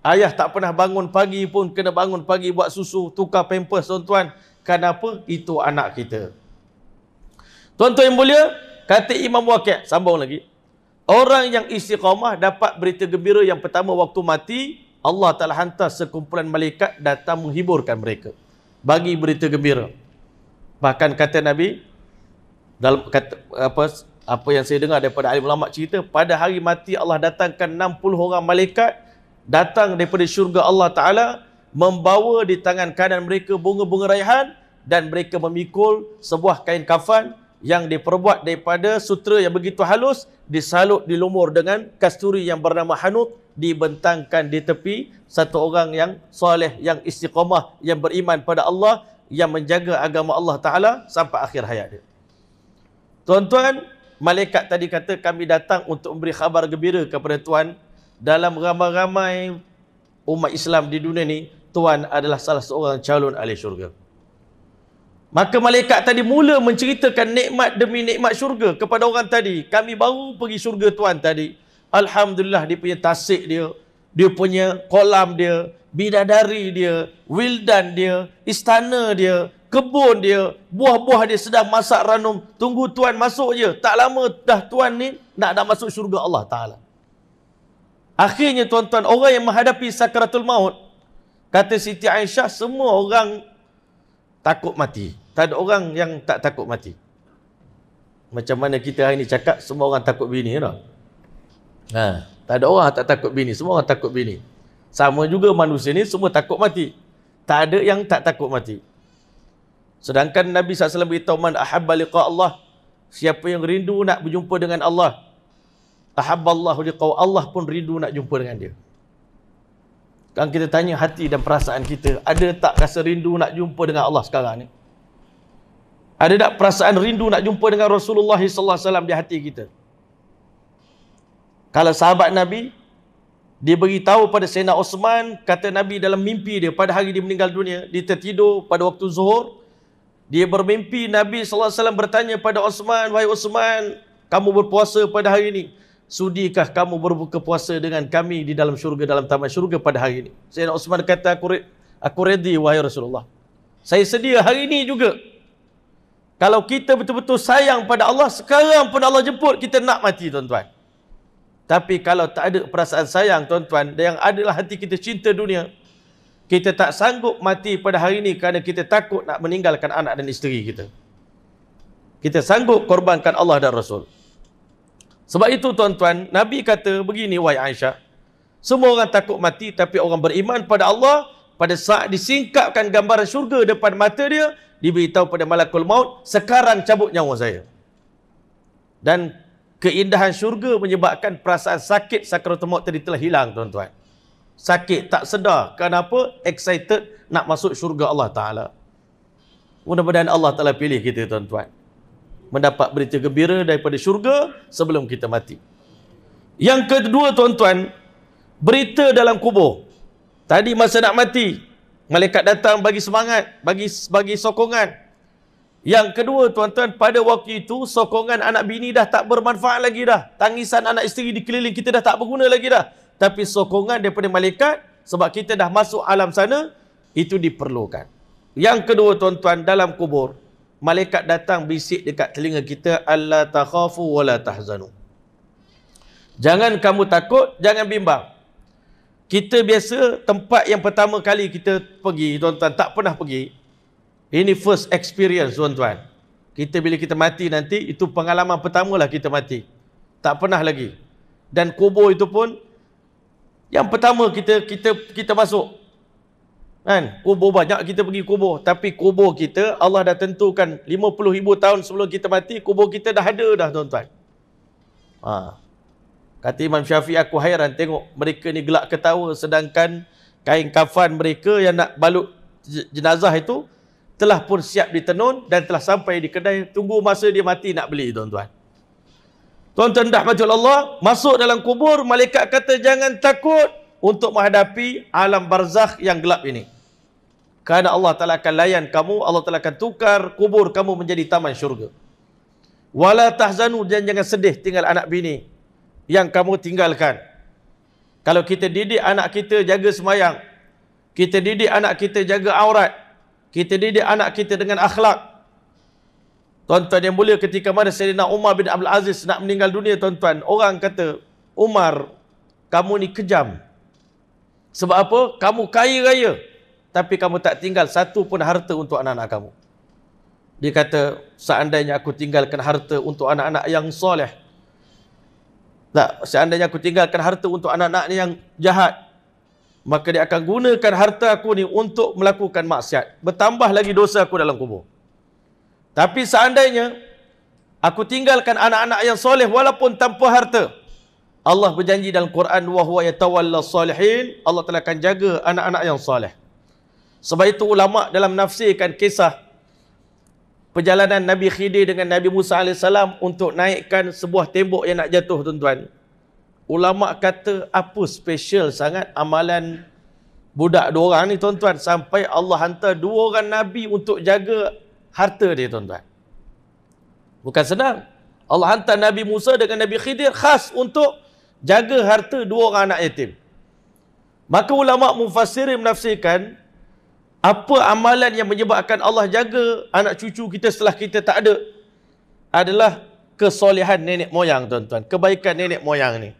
Ayah tak pernah bangun pagi pun kena bangun pagi buat susu, tukar pampers, tuan-tuan. Kenapa? Itu anak kita. Tuan-tuan yang mulia, kata Imam Waqi', sambung lagi. Orang yang istiqamah dapat berita gembira yang pertama waktu mati, Allah Ta'ala hantar sekumpulan malaikat datang menghiburkan mereka. Bagi berita gembira. Bahkan kata Nabi, dalam apa yang saya dengar daripada alim ulama cerita, pada hari mati Allah datangkan 60 orang malaikat datang daripada syurga Allah Ta'ala, membawa di tangan kanan mereka bunga-bunga raihan, dan mereka memikul sebuah kain kafan yang diperbuat daripada sutera yang begitu halus, disalut di lumur dengan kasturi yang bernama hanut, dibentangkan di tepi satu orang yang soleh, yang istiqamah, yang beriman pada Allah, yang menjaga agama Allah Ta'ala sampai akhir hayat dia. Tuan-tuan, malaikat tadi kata kami datang untuk memberi khabar gembira kepada Tuan. Dalam ramai-ramai umat Islam di dunia ni, Tuan adalah salah seorang calon ahli syurga. Maka malaikat tadi mula menceritakan nikmat demi nikmat syurga kepada orang tadi. Kami baru pergi syurga Tuan tadi. Alhamdulillah, dia punya tasik dia, dia punya kolam dia, bidadari dia, wildan dia, istana dia, kebun dia, buah-buah dia sedang masak ranum. Tunggu Tuan masuk je. Tak lama dah Tuan ni nak masuk syurga Allah Ta'ala. Akhirnya, tuan-tuan, orang yang menghadapi sakaratul maut, kata Siti Aisyah, semua orang takut mati. Tak ada orang yang tak takut mati. Macam mana kita hari ni cakap, semua orang takut bini, tak? Tak ada orang tak takut bini, semua orang takut bini. Sama juga manusia ni, semua takut mati. Tak ada yang tak takut mati. Sedangkan Nabi SAW beritahu, man ahabba liqa Allah, siapa yang rindu nak berjumpa dengan Allah, ahabballahu liqa'u, Allah pun rindu nak jumpa dengan dia. Kan kita tanya hati dan perasaan kita, ada tak rasa rindu nak jumpa dengan Allah sekarang ni? Ada tak perasaan rindu nak jumpa dengan Rasulullah SAW di hati kita? Kalau sahabat Nabi, dia beritahu pada Sayyidina Osman, kata Nabi dalam mimpi dia pada hari dia meninggal dunia, dia tertidur pada waktu zuhur, dia bermimpi Nabi SAW bertanya pada Osman, wahai Osman, kamu berpuasa pada hari ini, sudikah kamu berbuka puasa dengan kami di dalam syurga, dalam taman syurga pada hari ini? Sayyidina Osman kata, aku ready wahai Rasulullah. Saya sedia hari ini juga. Kalau kita betul-betul sayang pada Allah, sekarang pun Allah jemput, kita nak mati, tuan-tuan. Tapi kalau tak ada perasaan sayang, tuan-tuan, yang adalah hati kita cinta dunia, kita tak sanggup mati pada hari ini kerana kita takut nak meninggalkan anak dan isteri kita. Kita sanggup korbankan Allah dan Rasul. Sebab itu, tuan-tuan, Nabi kata begini, wahai Aisyah, semua orang takut mati, tapi orang beriman pada Allah, pada saat disingkapkan gambaran syurga depan mata dia, diberitahu pada malakul maut, sekarang cabut nyawa saya. Dan keindahan syurga menyebabkan perasaan sakit sakaratul maut tadi telah hilang, tuan-tuan. Sakit, tak sedar. Kenapa? Excited nak masuk syurga Allah Ta'ala. Mudah-mudahan Allah Ta'ala pilih kita tuan-tuan, mendapat berita gembira daripada syurga sebelum kita mati. Yang kedua tuan-tuan, berita dalam kubur. Tadi masa nak mati, malaikat datang bagi semangat, bagi sokongan. Yang kedua tuan-tuan, pada waktu itu sokongan anak bini dah tak bermanfaat lagi dah. Tangisan anak isteri di keliling kita dah tak berguna lagi dah. Tapi sokongan daripada malaikat, sebab kita dah masuk alam sana, itu diperlukan. Yang kedua tuan-tuan, dalam kubur, malaikat datang bisik dekat telinga kita, alla takhafu wa la tahzanu. Jangan kamu takut, jangan bimbang. Kita biasa tempat yang pertama kali kita pergi, tuan-tuan, tak pernah pergi. Ini first experience tuan-tuan. Kita bila kita mati nanti, itu pengalaman pertamalah kita mati. Tak pernah lagi. Dan kubur itu pun yang pertama kita masuk. Kan? Kubur banyak kita pergi kubur, tapi kubur kita Allah dah tentukan 50,000 tahun sebelum kita mati, kubur kita dah ada dah tuan-tuan. Kata Imam Syafi'i, aku hairan tengok mereka ni gelak ketawa, sedangkan kain kafan mereka yang nak balut jenazah itu telah pun siap ditenun dan telah sampai di kedai, tunggu masa dia mati nak beli tuan-tuan. Tuan-tuan rahmatullah Allah, masuk dalam kubur, malaikat kata jangan takut untuk menghadapi alam barzakh yang gelap ini. Kerana Allah Ta'ala akan layan kamu, Allah Ta'ala akan tukar kubur kamu menjadi taman syurga. Wala tahzanu, dan jangan sedih tinggal anak bini yang kamu tinggalkan. Kalau kita didik anak kita jaga semayang, kita didik anak kita jaga aurat, kita didik anak kita dengan akhlak. Tuan-tuan yang mulia, ketika mana Sayyidina Umar bin Abdul Aziz nak meninggal dunia tuan-tuan, orang kata, Umar, kamu ni kejam. Sebab apa? Kamu kaya raya, tapi kamu tak tinggal satu pun harta untuk anak-anak kamu. Dia kata, seandainya aku tinggalkan harta untuk anak-anak yang soleh, tak, seandainya aku tinggalkan harta untuk anak-anak yang jahat, maka dia akan gunakan harta aku ni untuk melakukan maksiat. Bertambah lagi dosa aku dalam kubur. Tapi seandainya aku tinggalkan anak-anak yang soleh walaupun tanpa harta, Allah berjanji dalam Quran, wa huwa yatawalla salihin, Allah telah akan jaga anak-anak yang soleh. Sebab itu ulama dalam menafsirkan kisah perjalanan Nabi Khidir dengan Nabi Musa AS untuk naikkan sebuah tembok yang nak jatuh tuan-tuan. Ulama kata apa special sangat amalan budak dua orang ni tuan-tuan, sampai Allah hantar dua orang Nabi untuk jaga harta dia tuan-tuan. Bukan senang. Allah hantar Nabi Musa dengan Nabi Khidir khas untuk jaga harta dua orang anak yatim. Maka ulama mufassirin menafsirkan, apa amalan yang menyebabkan Allah jaga anak cucu kita setelah kita tak ada, adalah kesolehan nenek moyang tuan-tuan, kebaikan nenek moyang ni.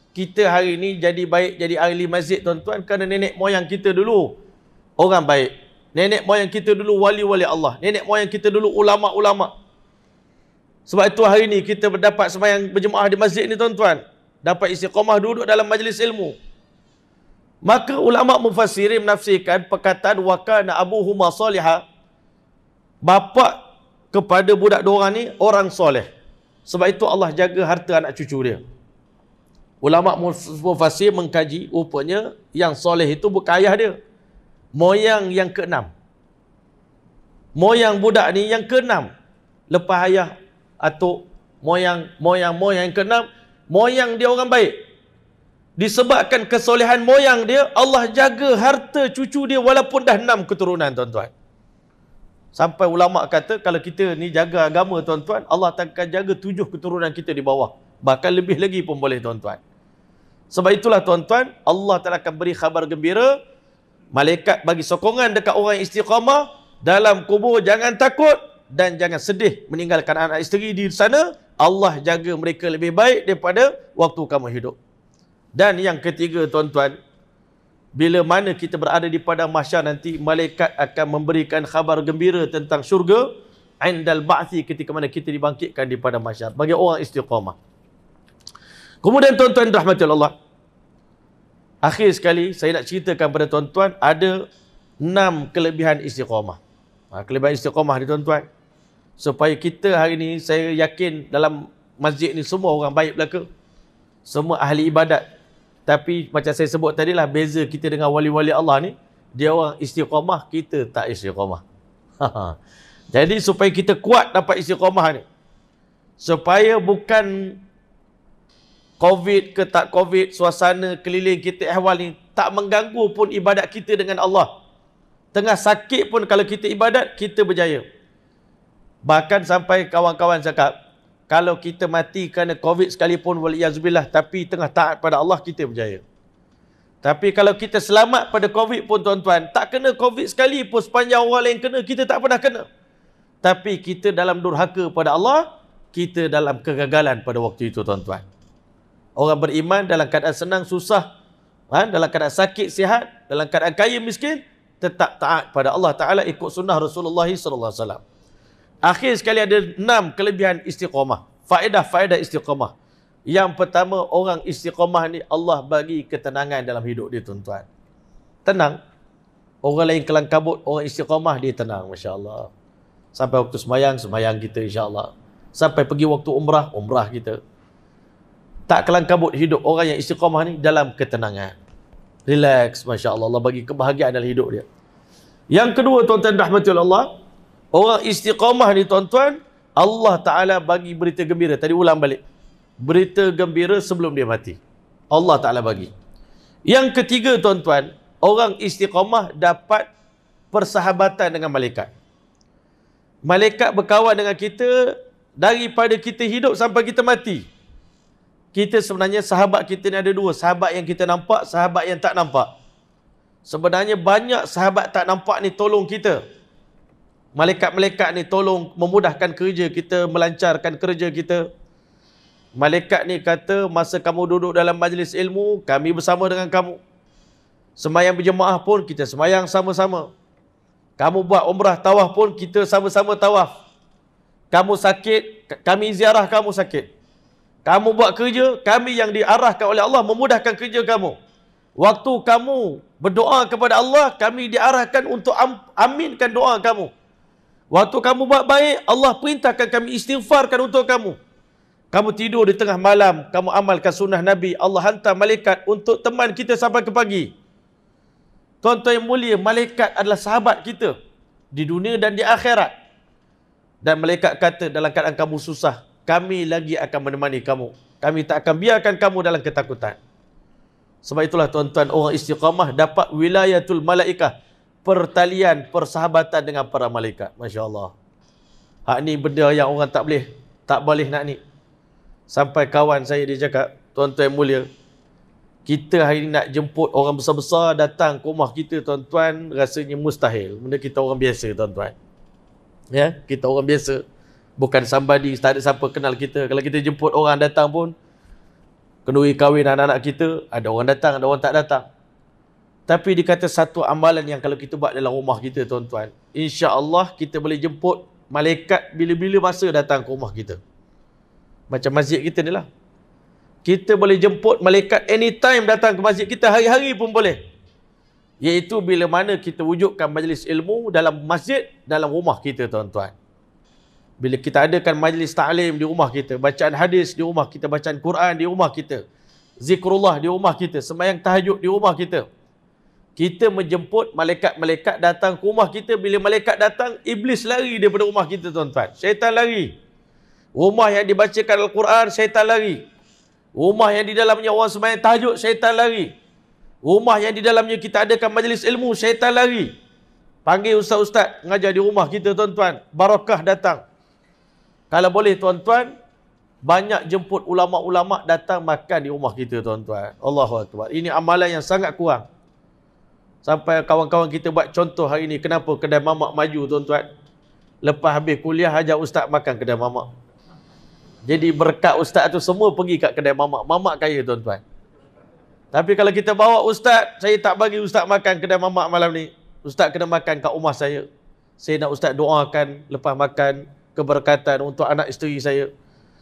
Kita hari ni jadi baik, jadi ahli masjid tuan-tuan, kerana nenek moyang kita dulu orang baik. Nenek moyang kita dulu wali-wali Allah. Nenek moyang kita dulu ulama-ulama. Sebab itu hari ni kita berdapat sembahyang berjemaah di masjid ni tuan-tuan, dapat istiqamah duduk dalam majlis ilmu. Maka ulama mufassirin menafsirkan perkataan wa kana abuhuma salihah, bapa kepada budak dua orang ni orang soleh. Sebab itu Allah jaga harta anak cucu dia. Ulama mufassir mengkaji, rupanya yang soleh itu bukan ayah dia, moyang yang keenam. Moyang budak ni yang keenam, lepas ayah, atuk, moyang yang keenam, moyang dia orang baik. Disebabkan kesolehan moyang dia, Allah jaga harta cucu dia walaupun dah 6 keturunan tuan-tuan. Sampai ulama kata, kalau kita ni jaga agama tuan-tuan, Allah akan jaga 7 keturunan kita di bawah. Bahkan lebih lagi pun boleh tuan-tuan. Sebab itulah tuan-tuan, Allah Ta'ala akan beri khabar gembira, malaikat bagi sokongan dekat orang yang istiqamah dalam kubur, jangan takut dan jangan sedih meninggalkan anak isteri di sana. Allah jaga mereka lebih baik daripada waktu kamu hidup. Dan yang ketiga tuan-tuan, bila mana kita berada di padang mahsyar nanti, malaikat akan memberikan khabar gembira tentang syurga indal ba'thi, ketika mana kita dibangkitkan di padang mahsyar bagi orang istiqamah. Kemudian tuan-tuan rahmatillah Allah, akhir sekali saya nak ceritakan pada tuan-tuan ada 6 kelebihan istiqamah. Kelebihan istiqamah ni tuan-tuan, supaya kita hari ni, saya yakin dalam masjid ni semua orang baik belaka, semua ahli ibadat. Tapi macam saya sebut tadi lah, beza kita dengan wali-wali Allah ni, dia orang istiqamah, kita tak istiqamah. Jadi supaya kita kuat dapat istiqamah ni. Supaya bukan COVID ke tak COVID, suasana keliling kita ehwal ni tak mengganggu pun ibadat kita dengan Allah. Tengah sakit pun kalau kita ibadat, kita berjaya. Bahkan sampai kawan-kawan cakap, kalau kita mati kerana COVID sekalipun, waliyazubillah, tapi tengah taat pada Allah, kita berjaya. Tapi kalau kita selamat pada COVID pun tuan-tuan, tak kena COVID sekali pun, sepanjang orang lain kena, kita tak pernah kena. Tapi kita dalam durhaka pada Allah, kita dalam kegagalan pada waktu itu tuan-tuan. Orang beriman dalam keadaan senang, susah, dalam keadaan sakit, sihat, dalam keadaan kaya, miskin, tetap taat pada Allah Ta'ala, ikut sunnah Rasulullah SAW. Akhir sekali ada 6 kelebihan istiqamah. Faedah-faedah istiqamah. Yang pertama, orang istiqamah ni Allah bagi ketenangan dalam hidup dia tuan-tuan. Tenang. Orang lain kelang kabut, orang istiqamah dia tenang, Masya Allah. Sampai waktu semayang, semayang kita insya-Allah. Sampai pergi waktu umrah, umrah kita. Tak kelang kabut hidup orang yang istiqamah ni dalam ketenangan. Relax, Masya Allah. Allah bagi kebahagiaan dalam hidup dia. Yang kedua, tuan-tuan rahmati Allah, orang istiqamah ni tuan-tuan, Allah Ta'ala bagi berita gembira. Tadi ulang balik. Berita gembira sebelum dia mati. Allah Ta'ala bagi. Yang ketiga tuan-tuan, orang istiqamah dapat persahabatan dengan malaikat. Malaikat berkawan dengan kita daripada kita hidup sampai kita mati. Kita sebenarnya sahabat kita ni ada dua. Sahabat yang kita nampak, sahabat yang tak nampak. Sebenarnya banyak sahabat tak nampak ni tolong kita. Malaikat-malaikat ni tolong memudahkan kerja kita, melancarkan kerja kita. Malaikat ni kata, masa kamu duduk dalam majlis ilmu, kami bersama dengan kamu. Semayang berjemaah pun, kita semayang sama-sama. Kamu buat umrah tawaf pun, kita sama-sama tawaf. Kamu sakit, kami ziarah kamu sakit. Kamu buat kerja, kami yang diarahkan oleh Allah memudahkan kerja kamu. Waktu kamu berdoa kepada Allah, kami diarahkan untuk aminkan doa kamu. Waktu kamu buat baik, Allah perintahkan kami istighfarkan untuk kamu. Kamu tidur di tengah malam, kamu amalkan sunnah Nabi, Allah hantar malaikat untuk teman kita sampai ke pagi. Tuan-tuan yang mulia, malaikat adalah sahabat kita di dunia dan di akhirat. Dan malaikat kata, dalam keadaan kamu susah, kami lagi akan menemani kamu. Kami tak akan biarkan kamu dalam ketakutan. Sebab itulah tuan-tuan, orang istiqamah dapat wilayatul malaikah, pertalian, persahabatan dengan para malaikat. Masya Allah. Hak ni benda yang orang tak boleh nak ni. Sampai kawan saya dia cakap, tuan-tuan yang mulia, kita hari ni nak jemput orang besar-besar datang ke rumah kita tuan-tuan, rasanya mustahil. Benda kita orang biasa tuan-tuan. Ya, kita orang biasa. Bukan somebody, tak ada siapa kenal kita. Kalau kita jemput orang datang pun, kenduri kahwin anak-anak kita, ada orang datang, ada orang tak datang. Tapi dikata satu amalan yang kalau kita buat dalam rumah kita tuan-tuan, insya-Allah kita boleh jemput malaikat bila-bila masa datang ke rumah kita. Macam masjid kita ni lah. Kita boleh jemput malaikat anytime datang ke masjid kita, hari-hari pun boleh. Iaitu bila mana kita wujudkan majlis ilmu dalam masjid, dalam rumah kita tuan-tuan. Bila kita adakan majlis ta'lim di rumah kita, bacaan hadis di rumah kita, bacaan Quran di rumah kita, zikrullah di rumah kita, sembahyang tahajud di rumah kita. Kita menjemput malaikat-malaikat datang ke rumah kita. Bila malaikat datang, iblis lari daripada rumah kita tuan-tuan. Syaitan lari. Rumah yang dibacakan Al-Quran, syaitan lari. Rumah yang di dalamnya orang sembahyang tahajud, syaitan lari. Rumah yang di dalamnya kita adakan majlis ilmu, syaitan lari. Panggil ustaz-ustaz mengajar di rumah kita tuan-tuan. Barakah datang. Kalau boleh tuan-tuan, banyak jemput ulama-ulama datang makan di rumah kita tuan-tuan. Allahu Akbar. Ini amalan yang sangat kurang. Sampai kawan-kawan kita buat contoh hari ini, kenapa kedai mamak maju tuan-tuan. Lepas habis kuliah, ajak ustaz makan kedai mamak. Jadi berkat ustaz tu semua pergi kat kedai mamak. Mamak kaya tuan-tuan. Tapi kalau kita bawa ustaz, saya tak bagi ustaz makan kedai mamak malam ni. Ustaz kena makan kat rumah saya. Saya nak ustaz doakan lepas makan, keberkatan untuk anak isteri saya.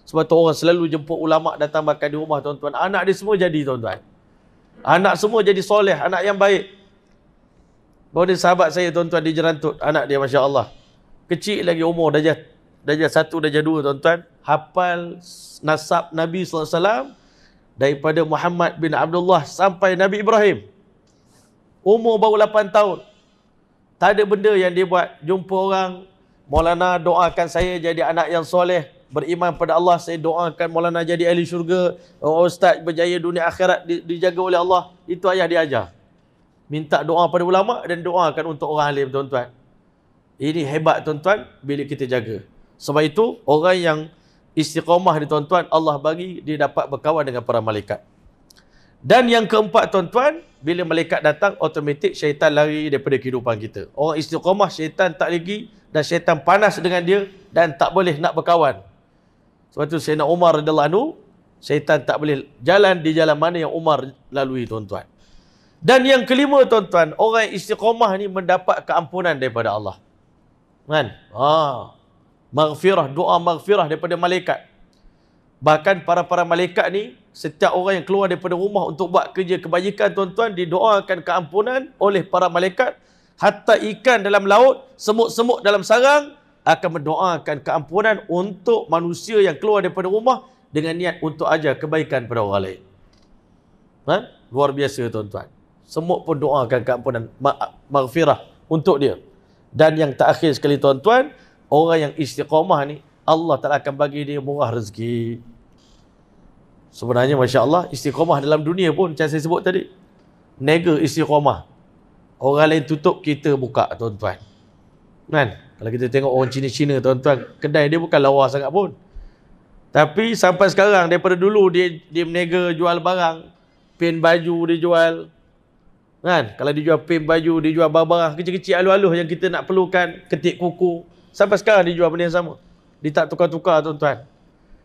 Sebab tu orang selalu jemput ulama datang makan di rumah tuan-tuan. Anak dia semua jadi tuan-tuan. Anak semua jadi soleh, anak yang baik. Baru dia sahabat saya tuan-tuan di Jerantut, anak dia Masya Allah. Kecil lagi umur, darjah 1, darjah 2 tuan-tuan. Hafal nasab Nabi SAW daripada Muhammad bin Abdullah sampai Nabi Ibrahim. Umur baru 8 tahun. Tak ada benda yang dia buat. Jumpa orang, Maulana doakan saya jadi anak yang soleh, beriman pada Allah, saya doakan Maulana jadi ahli syurga, ustaz berjaya dunia akhirat, dijaga oleh Allah. Itu ayah diajar. Minta doa pada ulama dan doakan untuk orang alim, tuan-tuan. Ini hebat, tuan-tuan, bila kita jaga. Sebab itu, orang yang istiqamah ni, tuan-tuan, Allah bagi dia dapat berkawan dengan para malaikat. Dan yang keempat, tuan-tuan, bila malaikat datang, automatik syaitan lari daripada kehidupan kita. Orang istiqamah, syaitan tak lagi, dan syaitan panas dengan dia dan tak boleh nak berkawan. Sebab tu Sayyidina Umar radhiyallahu anhu, syaitan tak boleh jalan di jalan mana yang Umar lalui, tuan-tuan. Dan yang kelima, tuan-tuan, orang istiqamah ni mendapat keampunan daripada Allah. Kan? Maghfirah, doa maghfirah daripada malaikat. Bahkan para malaikat ni, setiap orang yang keluar daripada rumah untuk buat kerja kebajikan, tuan-tuan, didoakan keampunan oleh para malaikat. Hatta ikan dalam laut, semut-semut dalam sarang akan mendoakan keampunan untuk manusia yang keluar daripada rumah dengan niat untuk ajar kebaikan pada orang lain. Luar biasa, tuan-tuan. Semut pun doakan keampunan, maghfirah untuk dia. Dan yang terakhir sekali, tuan-tuan, orang yang istiqamah ni, Allah Ta'ala akan bagi dia murah rezeki. Sebenarnya, Masya Allah, istiqamah dalam dunia pun, macam saya sebut tadi, nega istiqamah. Orang lain tutup, kita buka, tuan-tuan. Kan? Kalau kita tengok orang Cina-Cina, tuan-tuan, kedai dia bukan lawa sangat pun. Tapi sampai sekarang, daripada dulu dia menega jual barang, pen baju dia jual. Kan? Kalau dia jual pen baju, dia jual barang-barang kecil-kecil aluh-aluh yang kita nak perlukan, ketik kuku. Sampai sekarang dia jual benda yang sama. Dia tak tukar-tukar, tuan-tuan.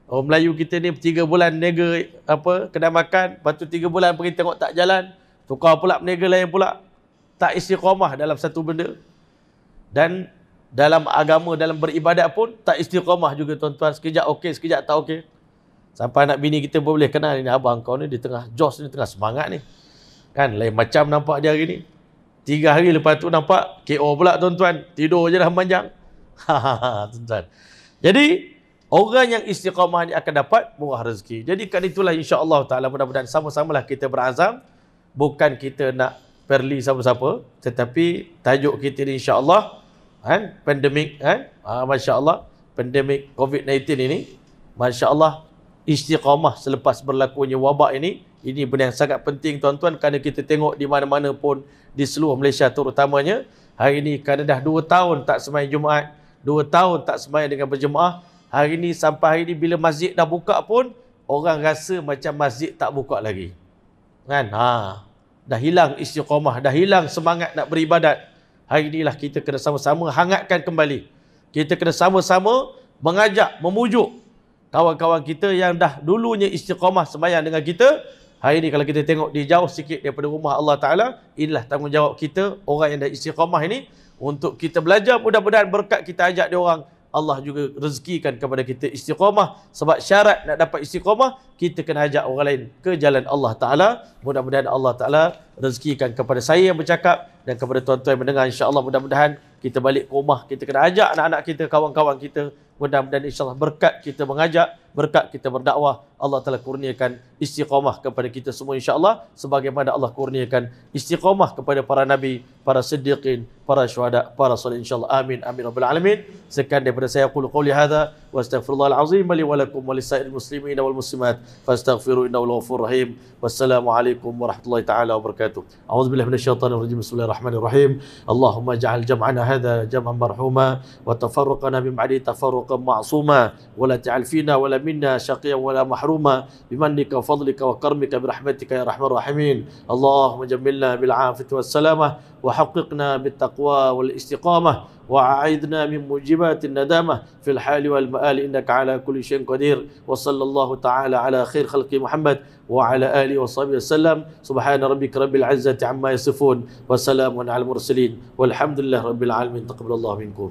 Orang Melayu kita ni 3 bulan nega kedai makan, lepas tu 3 bulan pergi tengok tak jalan, tukar pula menega lain pula. Tak istiqamah dalam satu benda. Dan dalam agama, dalam beribadat pun tak istiqamah juga, tuan-tuan. Sekejap okey, sekejap tak okey. Sampai anak bini kita pun boleh kenal, ni abang kau ni, dia tengah jos ni, tengah semangat ni. Kan, lain macam nampak dia hari ni. 3 hari lepas tu nampak KO pula, tuan-tuan. Tidur je dah panjang. Tuan-tuan. Jadi, orang yang istiqamah ni akan dapat murah rezeki. Jadi, kan itulah insya-Allah Ta'ala, mudah-mudahan sama-samalah kita berazam. Bukan kita nak perli siapa-siapa, tetapi tajuk kita ni insya-Allah, pandemik, Masya-Allah, pandemik COVID-19 ini, Masya-Allah, istiqamah selepas berlakunya wabak ini benda yang sangat penting, tuan-tuan, kerana kita tengok di mana-mana pun di seluruh Malaysia terutamanya, hari ini kerana dah 2 tahun tak sembahyang Jumaat, 2 tahun tak sembahyang dengan berjemaah, hari ini sampai hari ini bila masjid dah buka pun, orang rasa macam masjid tak buka lagi. Kan? Dah hilang istiqamah, dah hilang semangat nak beribadat. Hari inilah kita kena sama-sama hangatkan kembali. Kita kena sama-sama mengajak, memujuk kawan-kawan kita yang dah dulunya istiqamah sembahyang dengan kita. Hari ini kalau kita tengok dia jauh sikit daripada rumah Allah Ta'ala, inilah tanggungjawab kita, orang yang dah istiqamah ini, untuk kita belajar. Mudah-mudahan berkat kita ajak dia orang, Allah juga rezekikan kepada kita istiqamah. Sebab syarat nak dapat istiqamah, kita kena ajak orang lain ke jalan Allah Ta'ala. Mudah-mudahan Allah Ta'ala rezekikan kepada saya yang bercakap dan kepada tuan-tuan yang mendengar. InsyaAllah mudah-mudahan kita balik ke rumah, kita kena ajak anak-anak kita, kawan-kawan kita. Mudah-mudahan insyaAllah berkat kita mengajak, berkat kita berdakwah, Allah telah kurniakan istiqamah kepada kita semua insyaAllah. Sebagaimana Allah kurniakan istiqamah kepada para nabi, para siddiqin, para syuhada, para salih insyaAllah. Amin, amin, rabbil alamin. Sekian daripada saya, aqulu qawli hadha, wa astaghfirullahal azim li wa lakum wa lisa'il muslimin wal muslimat, fastaghfiru innahu ghafurur rahim. Wassalamualaikum warahmatullahi ta'ala wabarakatuh. A'udzubillahi minasyaitonir rajim. Bismillahirrahmanirrahim. Allahumma ja'al jam'ana hadha jam'an marhuma wa tafarruqana min ba'di tafarruqan ma'suma wa la ta'al fina wa la minna syaqiyan wa la mahruma bimannika wa fadlika wa karamika bi rahmatika ya arhamar rahimin. Allahumma jammilna bil 'afiyati was salamah wa haqqiqna bit taqwa wal istiqamah wa a'idna min mujibatin nadamah fil hali wal ma'ali innaka ala kulli syai'in qadir. Wa sallallahu ta'ala ala khair khalqi Muhammad wa ala alihi wa sahbihi wasallam. Subhana rabbika rabbil izzati amma yasifun wa salamun alal mursalin walhamdulillahi rabbil alamin. Taqabbalallahu minkum.